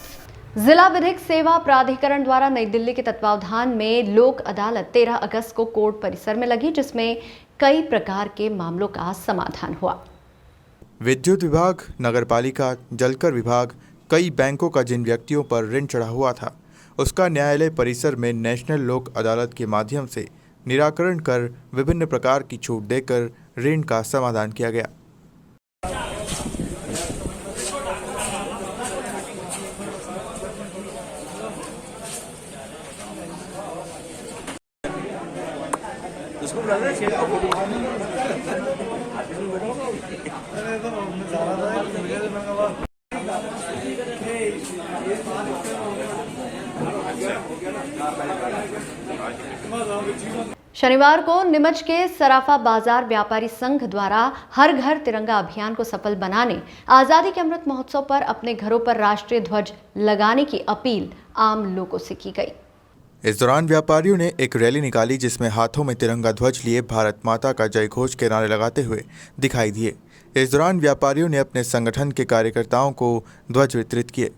जिला विधिक सेवा प्राधिकरण द्वारा नई दिल्ली के तत्वावधान में लोक अदालत 13 अगस्त को कोर्ट परिसर में लगी, जिसमें कई प्रकार के मामलों का समाधान हुआ। विद्युत विभाग, नगरपालिका, जलकर विभाग, कई बैंकों का जिन व्यक्तियों पर ऋण चढ़ा हुआ था उसका न्यायालय परिसर में नेशनल लोक अदालत के माध्यम से निराकरण कर विभिन्न प्रकार की छूट देकर ऋण का समाधान किया गया। शनिवार को नीमच के सराफा बाजार व्यापारी संघ द्वारा हर घर तिरंगा अभियान को सफल बनाने, आज़ादी के अमृत महोत्सव पर अपने घरों पर राष्ट्रीय ध्वज लगाने की अपील आम लोगों से की गई। इस दौरान व्यापारियों ने एक रैली निकाली, जिसमें हाथों में तिरंगा ध्वज लिए भारत माता का जय घोष के नारे लगाते हुए दिखाई दिए। इस दौरान व्यापारियों ने अपने संगठन के कार्यकर्ताओं को ध्वज वितरित किए।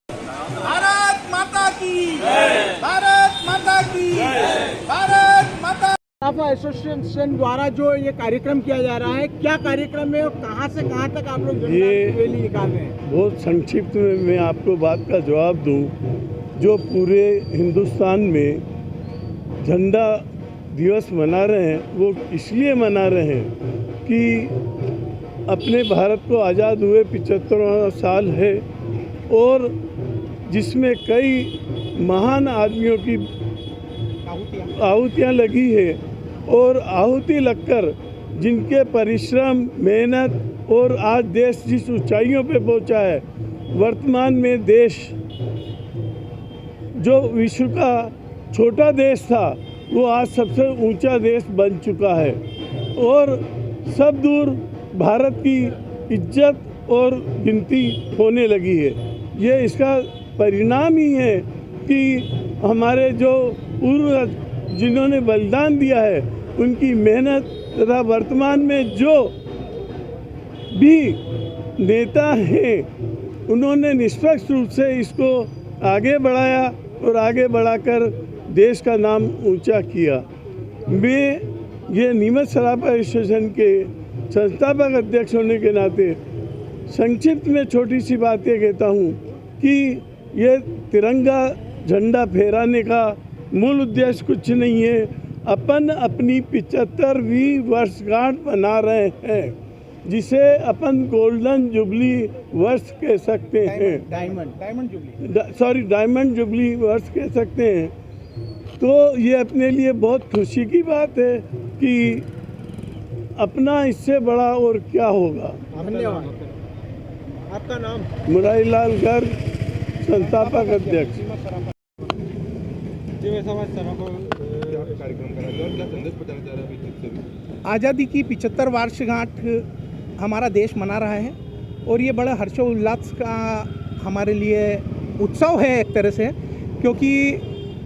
भारत माता की जय, भारत माता की जय, भारत माता। सराफा एसोसिएशन द्वारा जो ये कार्यक्रम किया जा रहा है, क्या कार्यक्रम है और कहां से कहां तक आप लोग रैली निकाल रहे हैं? बहुत संक्षिप्त में मैं आपको बात का जवाब दूं। जो पूरे हिंदुस्तान में झंडा दिवस मना रहे हैं वो इसलिए मना रहे हैं कि अपने भारत को आज़ाद हुए 75वां साल है और जिसमें कई महान आदमियों की आहुतियाँ लगी है और आहुति लगकर जिनके परिश्रम, मेहनत और आज देश जिस ऊंचाइयों पे पहुंचा है, वर्तमान में देश जो विश्व का छोटा देश था वो आज सबसे ऊंचा देश बन चुका है और सब दूर भारत की इज्जत और गिनती होने लगी है। ये इसका परिणाम ही है कि हमारे जो पूर्वज जिन्होंने बलिदान दिया है उनकी मेहनत तथा वर्तमान में जो भी नेता हैं उन्होंने निष्पक्ष रूप से इसको आगे बढ़ाया और आगे बढ़ाकर देश का नाम ऊंचा किया। मैं ये नीमच सराफा एसोसिएशन के संस्थापक अध्यक्ष होने के नाते संक्षिप्त में छोटी सी बात ये कहता हूँ कि ये तिरंगा झंडा फहराने का मूल उद्देश्य कुछ नहीं है। अपन अपनी 75वीं वर्षगांठ मना रहे हैं जिसे अपन गोल्डन जुबली वर्ष कह सकते हैं, डायमंड जुबली वर्ष कह सकते हैं। तो ये अपने लिए बहुत खुशी की बात है कि अपना इससे बड़ा और क्या होगा। आपका नाम? मुरारीलाल गर्ग, संस्थापक अध्यक्ष। आज़ादी की 75 वर्षगांठ हमारा देश मना रहा है और ये बड़ा हर्षोल्लास का हमारे लिए उत्सव है एक तरह से, क्योंकि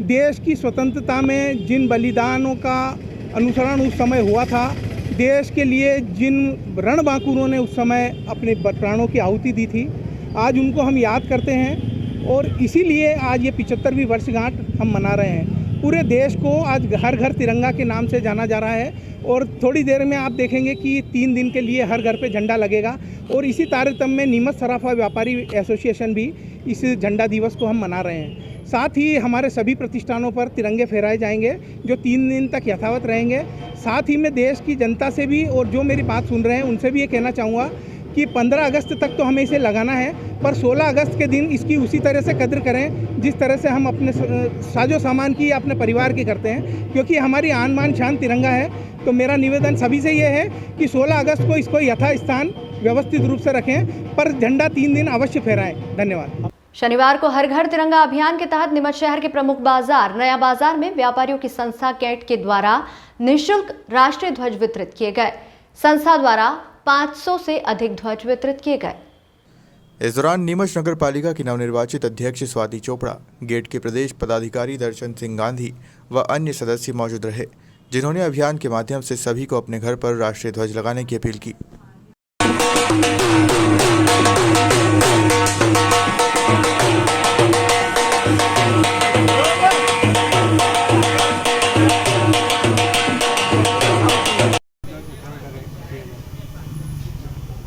देश की स्वतंत्रता में जिन बलिदानों का अनुसरण उस समय हुआ था, देश के लिए जिन रणबांकुरों ने उस समय अपने प्राणों की आहुति दी थी, आज उनको हम याद करते हैं और इसीलिए आज ये 75वीं वर्षगांठ हम मना रहे हैं। पूरे देश को आज हर घर तिरंगा के नाम से जाना जा रहा है और थोड़ी देर में आप देखेंगे कि 3 दिन के लिए हर घर पे झंडा लगेगा और इसी तारतम्य में नीमच सराफा व्यापारी एसोसिएशन भी इस झंडा दिवस को हम मना रहे हैं। साथ ही हमारे सभी प्रतिष्ठानों पर तिरंगे फहराए जाएंगे जो 3 दिन तक यथावत रहेंगे। साथ ही मैं देश की जनता से भी और जो मेरी बात सुन रहे हैं उनसे भी ये कहना चाहूँगा कि 15 अगस्त तक तो हमें इसे लगाना है, पर 16 अगस्त के दिन इसकी उसी तरह से कद्र करें जिस तरह से हम अपने साजो सामान की अपने परिवार की करते हैं, क्योंकि हमारी आन बान शान तिरंगा है। तो मेरा निवेदन सभी से ये है कि 16 अगस्त को इसको यथास्थान व्यवस्थित रूप से रखें, पर झंडा 3 दिन अवश्य फहराएं। धन्यवाद। शनिवार को हर घर तिरंगा अभियान के तहत नीमच शहर के प्रमुख बाजार नया बाजार में व्यापारियों की संस्था कैट के द्वारा निःशुल्क राष्ट्रीय ध्वज वितरित किए गए। संस्था द्वारा 500 से अधिक ध्वज वितरित किए गए। इस दौरान नीमच नगर पालिका की नवनिर्वाचित अध्यक्ष स्वाति चोपड़ा, गेट के प्रदेश पदाधिकारी दर्शन सिंह गांधी व अन्य सदस्य मौजूद रहे, जिन्होंने अभियान के माध्यम से सभी को अपने घर पर राष्ट्रीय ध्वज लगाने की अपील की।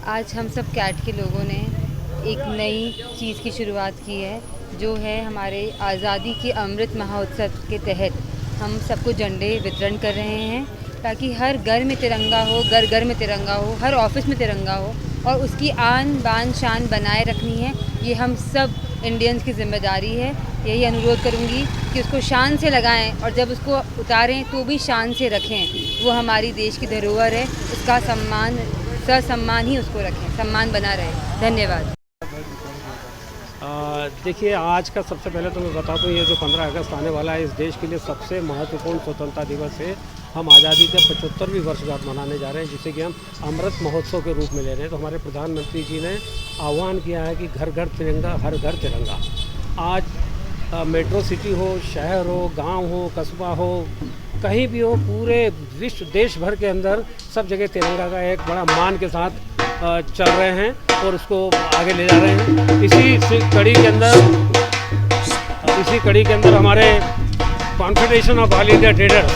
आज हम सब कैट के लोगों ने एक नई चीज़ की शुरुआत की है, जो है हमारे आज़ादी के अमृत महोत्सव के तहत हम सबको झंडे वितरण कर रहे हैं, ताकि हर घर में तिरंगा हो, घर घर में तिरंगा हो, हर ऑफिस में तिरंगा हो और उसकी आन बान शान बनाए रखनी है। ये हम सब इंडियंस की जिम्मेदारी है। यही अनुरोध करूँगी कि उसको शान से लगाएं और जब उसको उतारें तो भी शान से रखें। वो हमारी देश की धरोहर है, उसका सम्मान ही उसको रखें, सम्मान बना रहे। धन्यवाद। देखिए, आज का सबसे पहले तो मैं बता दूँ, ये जो 15 अगस्त आने वाला है इस देश के लिए सबसे महत्वपूर्ण स्वतंत्रता दिवस है। हम आज़ादी के 75वीं वर्षगांठ मनाने जा रहे हैं, जिसे कि हम अमृत महोत्सव के रूप में ले रहे हैं। तो हमारे प्रधानमंत्री जी ने आह्वान किया है कि घर घर तिरंगा, हर घर तिरंगा। आज मेट्रो सिटी हो, शहर हो, गांव हो, कस्बा हो, कहीं भी हो, पूरे विश्व देश भर के अंदर सब जगह तिरंगा का एक बड़ा मान के साथ चल रहे हैं और उसको आगे ले जा रहे हैं। इसी कड़ी के अंदर हमारे confederation of all India traders,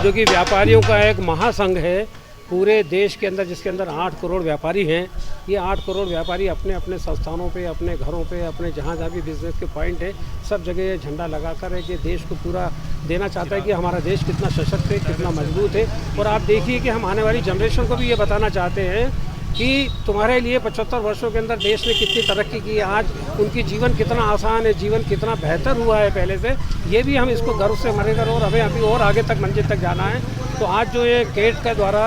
जो कि व्यापारियों का एक महासंघ है पूरे देश के अंदर, जिसके अंदर 8 करोड़ व्यापारी हैं। ये 8 करोड़ व्यापारी अपने अपने संस्थानों पे, अपने घरों पे, अपने जहाँ भी बिजनेस के पॉइंट है, सब जगह ये झंडा लगाकर ये देश को पूरा देना चाहता है कि हमारा देश कितना सशक्त है, कितना मजबूत है। और आप देखिए कि हम आने वाली जनरेशन को भी ये बताना चाहते हैं कि तुम्हारे लिए 75 वर्षों के अंदर देश ने कितनी तरक्की की है, आज उनकी जीवन कितना आसान है, जीवन कितना बेहतर हुआ है पहले से, ये भी हम इसको गर्व से मरेंगे और हमें अभी और आगे तक मंजिल तक जाना है। तो आज जो ये गेट के द्वारा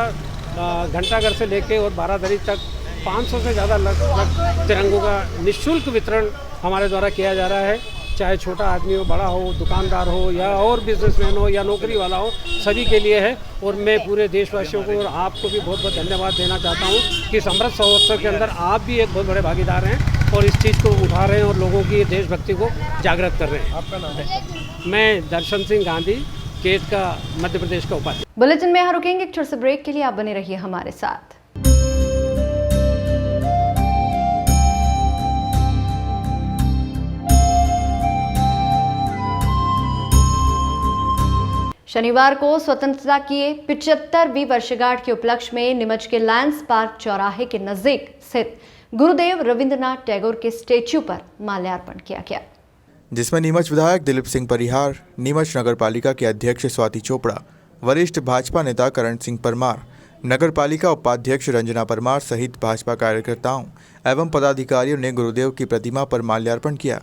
घंटाघर से लेके और बारादरी तक 500 से ज़्यादा लगभग तिरंगों का निःशुल्क वितरण हमारे द्वारा किया जा रहा है, चाहे छोटा आदमी हो, बड़ा हो, दुकानदार हो या और बिजनेसमैन हो या नौकरी वाला हो, सभी के लिए है। और मैं पूरे देशवासियों को और आपको भी बहुत बहुत धन्यवाद देना चाहता हूँ कि इस अमृत महोत्सव के अंदर आप भी एक बहुत बड़े भागीदार हैं और इस चीज़ को उठा रहे हैं और लोगों की देशभक्ति को जागृत कर रहे हैं। आपका नाम है? मैं दर्शन सिंह गांधी, केत का मध्य प्रदेश का उपाध्यक्ष। बुलेटिन में यहाँ रुकेंगे एक छोटे से ब्रेक के लिए, आप बने रहिए हमारे साथ। शनिवार को स्वतंत्रता की 75वीं वर्षगांठ के उपलक्ष्य में नीमच के लायंस पार्क चौराहे के नजदीक स्थित गुरुदेव रविंद्रनाथ टैगोर के स्टेच्यू पर माल्यार्पण किया गया, जिसमें नीमच विधायक दिलीप सिंह परिहार, नीमच नगर पालिका के अध्यक्ष स्वाति चोपड़ा, वरिष्ठ भाजपा नेता करण सिंह परमार, नगर पालिका उपाध्यक्ष रंजना परमार सहित भाजपा कार्यकर्ताओं एवं पदाधिकारियों ने गुरुदेव की प्रतिमा पर माल्यार्पण किया।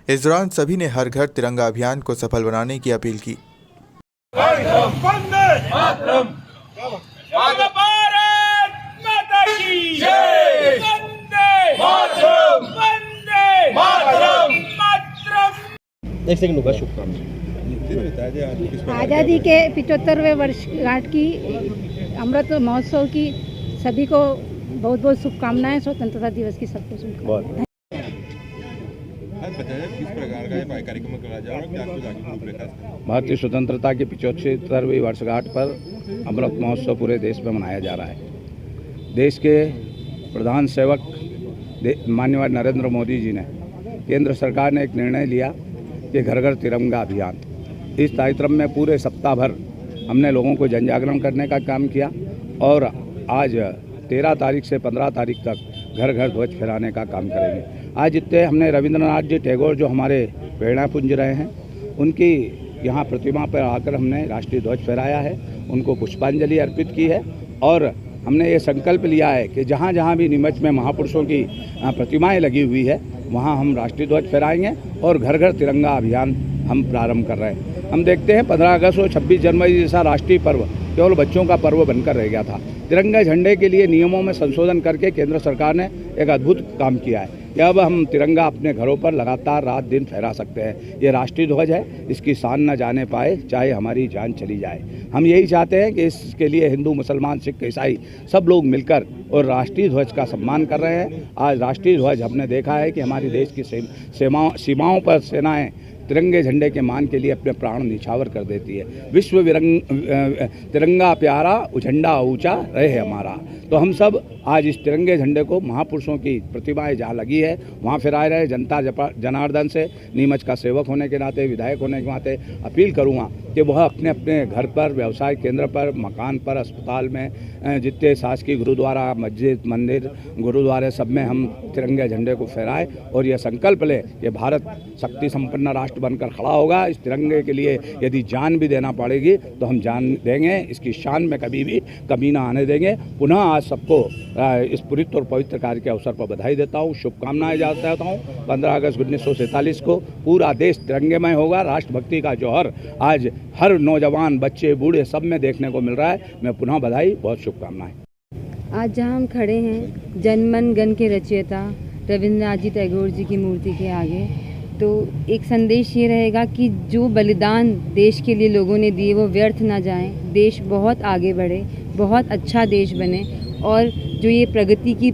इस दौरान सभी ने हर घर तिरंगा अभियान को सफल बनाने की अपील की। आज़ादी के 75वें वर्षगांठ की अमृत महोत्सव की सभी को बहुत बहुत शुभकामनाएं। स्वतंत्रता दिवस की सबको शुभकामनाएं। भारतीय स्वतंत्रता की 75वीं वर्षगांठ पर अमृत महोत्सव पूरे देश में मनाया जा रहा है। देश के प्रधान सेवक माननीय नरेंद्र मोदी जी ने, केंद्र सरकार ने एक निर्णय लिया कि घर घर तिरंगा अभियान। इस कार्यक्रम में पूरे सप्ताह भर हमने लोगों को जन जागरण करने का काम किया और आज 13 तारीख से 15 तारीख तक घर घर ध्वज फहराने का काम करेंगे। आज इतने हमने रविंद्रनाथ जी टैगोर जो हमारे प्रेरणा पुंज रहे हैं, उनकी यहाँ प्रतिमा पर आकर हमने राष्ट्रीय ध्वज फहराया है, उनको पुष्पांजलि अर्पित की है और हमने ये संकल्प लिया है कि जहाँ जहाँ भी नीमच में महापुरुषों की प्रतिमाएं लगी हुई है वहाँ हम राष्ट्रीय ध्वज फहराएंगे और घर घर तिरंगा अभियान हम प्रारंभ कर रहे हैं। हम देखते हैं 15 अगस्त और 26 जनवरी जैसा राष्ट्रीय पर्व केवल बच्चों का पर्व बनकर रह गया था। तिरंगे झंडे के लिए नियमों में संशोधन करके केंद्र सरकार ने एक अद्भुत काम किया है कि अब हम तिरंगा अपने घरों पर लगातार रात दिन फहरा सकते हैं। ये राष्ट्रीय ध्वज है, इसकी शान न जाने पाए चाहे हमारी जान चली जाए। हम यही चाहते हैं कि इसके लिए हिंदू, मुसलमान, सिख, ईसाई सब लोग मिलकर और राष्ट्रीय ध्वज का सम्मान कर रहे हैं। आज राष्ट्रीय ध्वज हमने देखा है कि हमारे देश की सीमाओं पर सेनाएं तिरंगे झंडे के मान के लिए अपने प्राण निछावर कर देती है। विश्व तिरंगा प्यारा, झंडा ऊंचा रहे हमारा। तो हम सब आज इस तिरंगे झंडे को महापुरुषों की प्रतिमाएं जहाँ लगी है वहाँ फहराए रहे। जनता जनार्दन से नीमच का सेवक होने के नाते, विधायक होने के नाते अपील करूँगा कि वह अपने अपने घर पर, व्यवसाय केंद्र पर, मकान पर, अस्पताल में, जितने शासकीय गुरुद्वारा, मस्जिद, मंदिर, गुरुद्वारे सब में हम तिरंगे झंडे को फहराएं और यह संकल्प लें कि भारत शक्ति संपन्न राष्ट्र बनकर खड़ा होगा। इस तिरंगे के लिए यदि जान भी देना पड़ेगी तो हम जान देंगे, इसकी शान में कभी भी कमी ना आने देंगे। पुनः आज सबको इस पुरित और पवित्र कार्य के अवसर पर बधाई देता हूँ, शुभकामनाएं देता हूँ। 15 अगस्त 1947 को पूरा देश तिरंगेमय होगा। राष्ट्रभक्ति का जौहर आज हर नौजवान, बच्चे, बूढ़े सब में देखने को मिल रहा है। मैं पुनः बधाई, बहुत शुभकामनाएं। आज जहाँ हम खड़े हैं जनमन गण के रचयिता रविंद्रनाथ जी टैगोर जी की मूर्ति के आगे, तो एक संदेश ये रहेगा कि जो बलिदान देश के लिए लोगों ने दिए वो व्यर्थ ना जाएं। देश बहुत आगे बढ़े, बहुत अच्छा देश बने और जो ये प्रगति की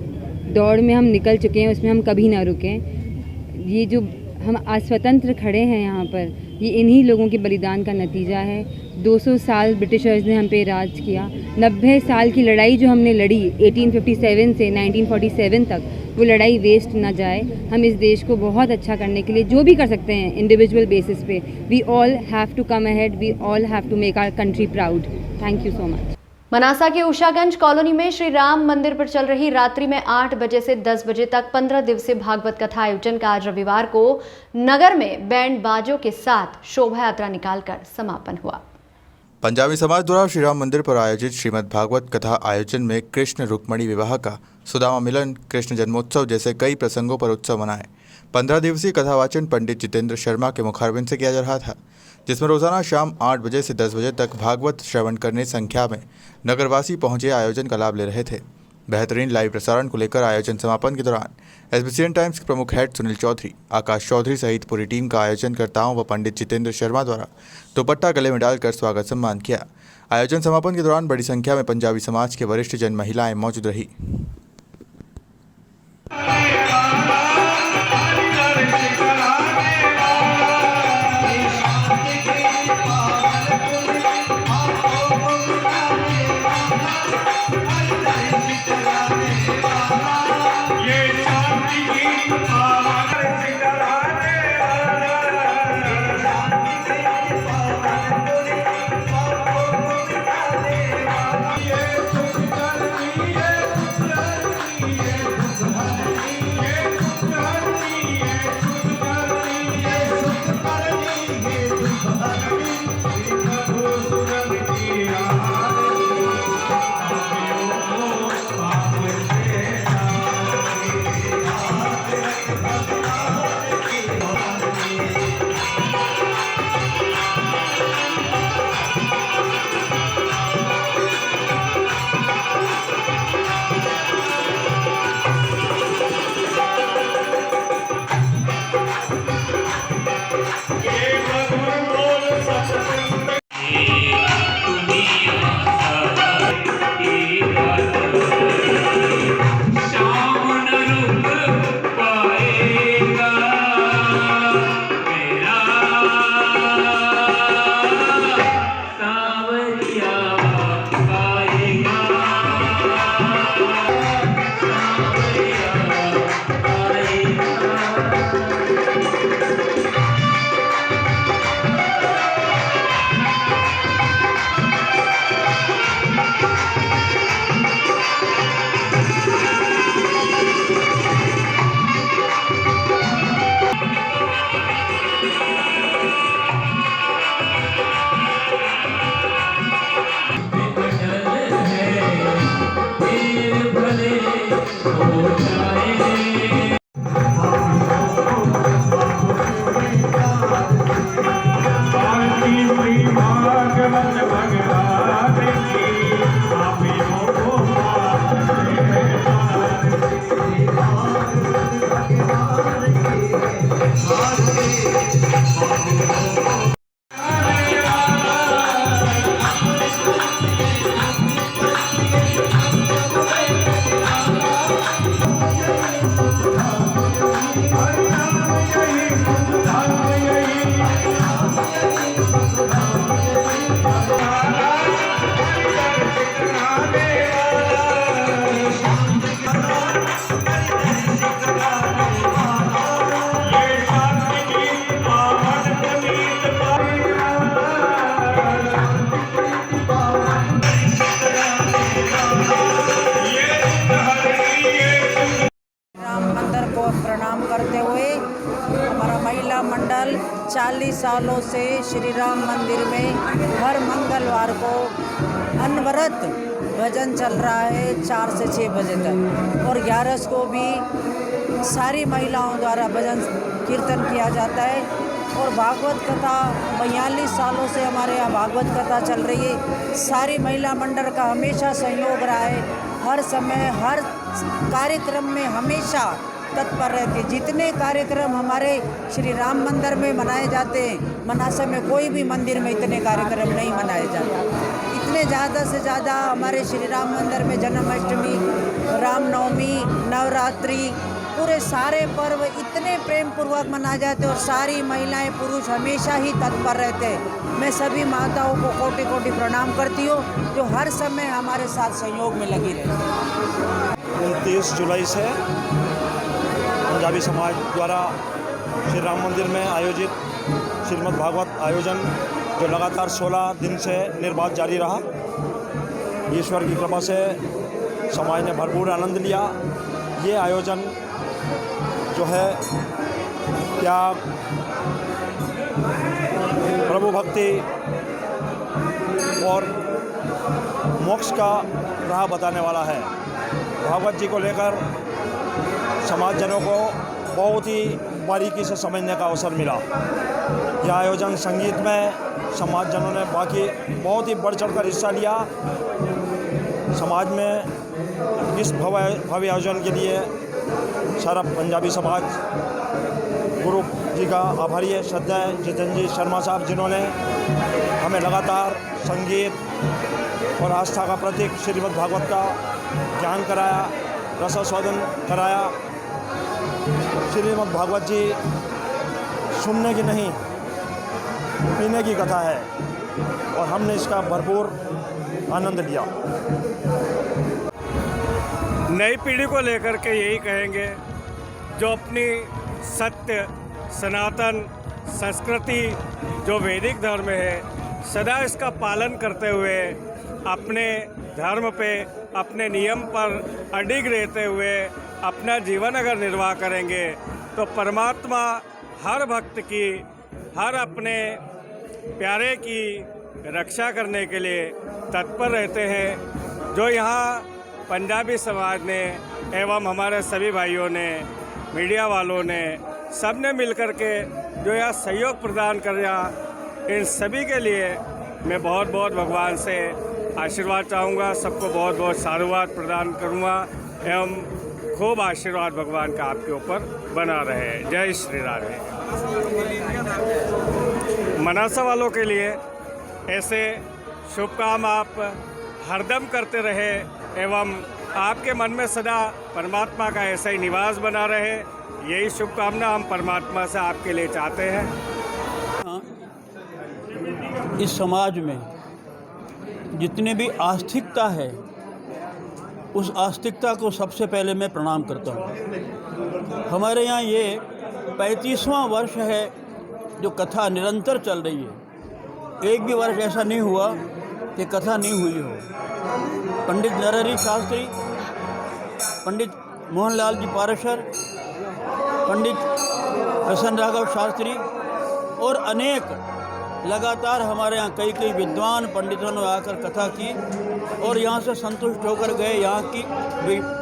दौड़ में हम निकल चुके हैं उसमें हम कभी ना रुकें। ये जो हम आज स्वतंत्र खड़े हैं यहाँ पर, ये इन्हीं लोगों के बलिदान का नतीजा है। 200 साल ब्रिटिशर्स ने हम पे राज किया। 90 साल की लड़ाई जो हमने लड़ी 1857 से 1947 तक, वो लड़ाई वेस्ट ना जाए। हम इस देश को बहुत अच्छा करने के लिए जो भी कर सकते हैं इंडिविजुअल बेसिस पे, we all have to come ahead, we all have to make our country proud. Thank you so much. Manasa के उषागंज कॉलोनी में श्री राम मंदिर पर चल रही रात्रि में 8 बजे से 10 बजे तक 15 दिवसीय भागवत कथा आयोजन का आज रविवार को नगर में बैंड बाजों के साथ शोभा यात्रा निकालकर समापन हुआ। पंजाबी समाज द्वारा श्री राम मंदिर पर आयोजित श्रीमद् भागवत कथा आयोजन में कृष्ण रुक्मणी विवाह का, सुदामा मिलन, कृष्ण जन्मोत्सव जैसे कई प्रसंगों पर उत्सव मनाए। 15 दिवसीय कथावाचन पंडित जितेंद्र शर्मा के मुखारबिंद से किया जा रहा था, जिसमें रोजाना शाम 8 बजे से 10 बजे तक भागवत श्रवण करने संख्या में नगरवासी पहुंचे आयोजन का लाभ ले रहे थे। बेहतरीन लाइव प्रसारण को लेकर आयोजन समापन के दौरान एसबीसीएन टाइम्स के प्रमुख हेड सुनील चौधरी, आकाश चौधरी सहित पूरी टीम का आयोजनकर्ताओं व पंडित जितेंद्र शर्मा द्वारा दुपट्टा गले में डालकर स्वागत सम्मान किया। आयोजन समापन के दौरान बड़ी संख्या में पंजाबी समाज के वरिष्ठ जन महिलाएं मौजूद रही। प्रणाम करते हुए हमारा महिला मंडल 40 सालों से श्री राम मंदिर में हर मंगलवार को अनवरत भजन चल रहा है 4 से 6 बजे तक, और 11 को भी सारी महिलाओं द्वारा भजन कीर्तन किया जाता है। और भागवत कथा 42 सालों से हमारे यहाँ भागवत कथा चल रही है। सारी महिला मंडल का हमेशा सहयोग रहा है, हर समय हर कार्यक्रम में हमेशा तत्पर रहते। जितने कार्यक्रम हमारे श्री राम मंदिर में मनाए जाते हैं, मनासा में कोई भी मंदिर में इतने कार्यक्रम नहीं मनाए जाते। इतने ज़्यादा से ज़्यादा हमारे श्री राम मंदिर में जन्माष्टमी, रामनवमी, नवरात्रि, पूरे सारे पर्व इतने प्रेम पूर्वक मनाए जाते हैं और सारी महिलाएं पुरुष हमेशा ही तत्पर रहते हैं। मैं सभी माताओं को कोटि कोटि प्रणाम करती हूँ जो हर समय हमारे साथ सहयोग में लगी रहती है। 29 जुलाई से पंजाबी समाज द्वारा श्री राम मंदिर में आयोजित श्रीमद् भागवत आयोजन जो लगातार 16 दिन से निर्बाध जारी रहा, ईश्वर की कृपा से समाज ने भरपूर आनंद लिया। ये आयोजन जो है त्याग, प्रभु भक्ति और मोक्ष का राह बताने वाला है। भागवत जी को लेकर समाजजनों को बहुत ही बारीकी से समझने का अवसर मिला। यह आयोजन संगीत में समाजजनों ने बाकी बहुत ही बढ़ चढ़ कर हिस्सा लिया। समाज में इस भव्य आयोजन के लिए सारा पंजाबी समाज गुरु जी का आभारी है। श्रद्धेय जितेंद्र जी शर्मा साहब, जिन्होंने हमें लगातार संगीत और आस्था का प्रतीक श्रीमद् भागवत का ज्ञान कराया, रसास्वादन कराया। श्रीमद् भागवत जी सुनने की नहीं, पीने की कथा है और हमने इसका भरपूर आनंद लिया। नई पीढ़ी को लेकर के यही कहेंगे, जो अपनी सत्य सनातन संस्कृति जो वैदिक धर्म है, सदा इसका पालन करते हुए अपने धर्म पे, अपने नियम पर अडिग रहते हुए अपना जीवन अगर निर्वाह करेंगे तो परमात्मा हर भक्त की, हर अपने प्यारे की रक्षा करने के लिए तत्पर रहते हैं। जो यहाँ पंजाबी समाज ने एवं हमारे सभी भाइयों ने, मीडिया वालों ने, सब ने मिलकर के जो यह सहयोग प्रदान कर रहा, इन सभी के लिए मैं बहुत बहुत भगवान से आशीर्वाद चाहूँगा। सबको बहुत बहुत साधुवाद प्रदान करूँगा एवं खूब आशीर्वाद भगवान का आपके ऊपर बना रहे। जय श्री राधे। मनासा वालों के लिए ऐसे शुभ काम आप हरदम करते रहे एवं आपके मन में सदा परमात्मा का ऐसा ही निवास बना रहे, यही शुभकामना हम परमात्मा से आपके लिए चाहते हैं। इस समाज में जितने भी आस्तिकता है, उस आस्तिकता को सबसे पहले मैं प्रणाम करता हूँ। हमारे यहाँ ये 35वां वर्ष है जो कथा निरंतर चल रही है। एक भी वर्ष ऐसा नहीं हुआ कि कथा नहीं हुई हो। पंडित नरहरि शास्त्री, पंडित मोहनलाल जी पाराशर, पंडित प्रसन्न राघव शास्त्री और अनेक लगातार हमारे यहाँ कई विद्वान पंडितों ने आकर कथा की और यहाँ से संतुष्ट होकर गए। यहाँ की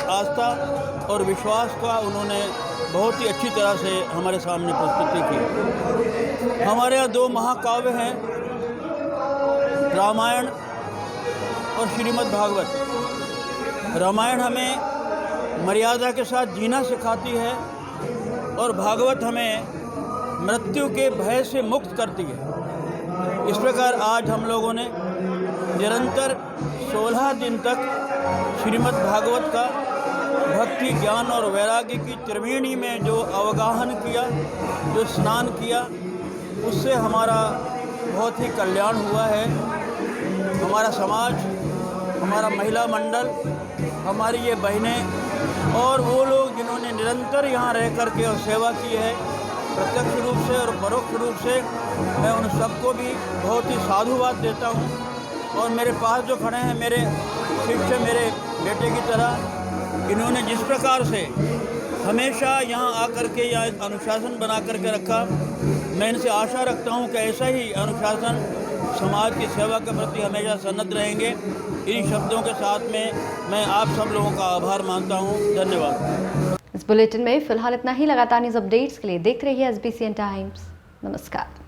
आस्था और विश्वास का उन्होंने बहुत ही अच्छी तरह से हमारे सामने प्रस्तुति की। हमारे यहाँ 2 महाकाव्य हैं, रामायण और श्रीमद् भागवत। रामायण हमें मर्यादा के साथ जीना सिखाती है और भागवत हमें मृत्यु के भय से मुक्त करती है। इस प्रकार आज हम लोगों ने निरंतर 16 दिन तक श्रीमद् भागवत का भक्ति, ज्ञान और वैराग्य की त्रिवेणी में जो अवगाहन किया, जो स्नान किया, उससे हमारा बहुत ही कल्याण हुआ है। हमारा समाज, हमारा महिला मंडल, हमारी ये बहनें और वो लोग जिन्होंने निरंतर यहाँ रह कर के और सेवा की है, प्रत्यक्ष रूप से और परोक्ष रूप से, मैं उन सबको भी बहुत ही साधुवाद देता हूँ। और मेरे पास जो खड़े हैं मेरे शिष्य, मेरे बेटे की तरह, इन्होंने जिस प्रकार से हमेशा यहाँ आकर के यहाँ एक अनुशासन बना करके रखा, मैं इनसे आशा रखता हूँ कि ऐसा ही अनुशासन समाज की सेवा के प्रति हमेशा सन्नद्ध रहेंगे। इन शब्दों के साथ में मैं आप सब लोगों का आभार मानता हूँ। धन्यवाद। इस बुलेटिन में फिलहाल इतना ही। लगातार न्यूज़ अपडेट्स के लिए देखते रहिए SBCN टाइम्स। नमस्कार।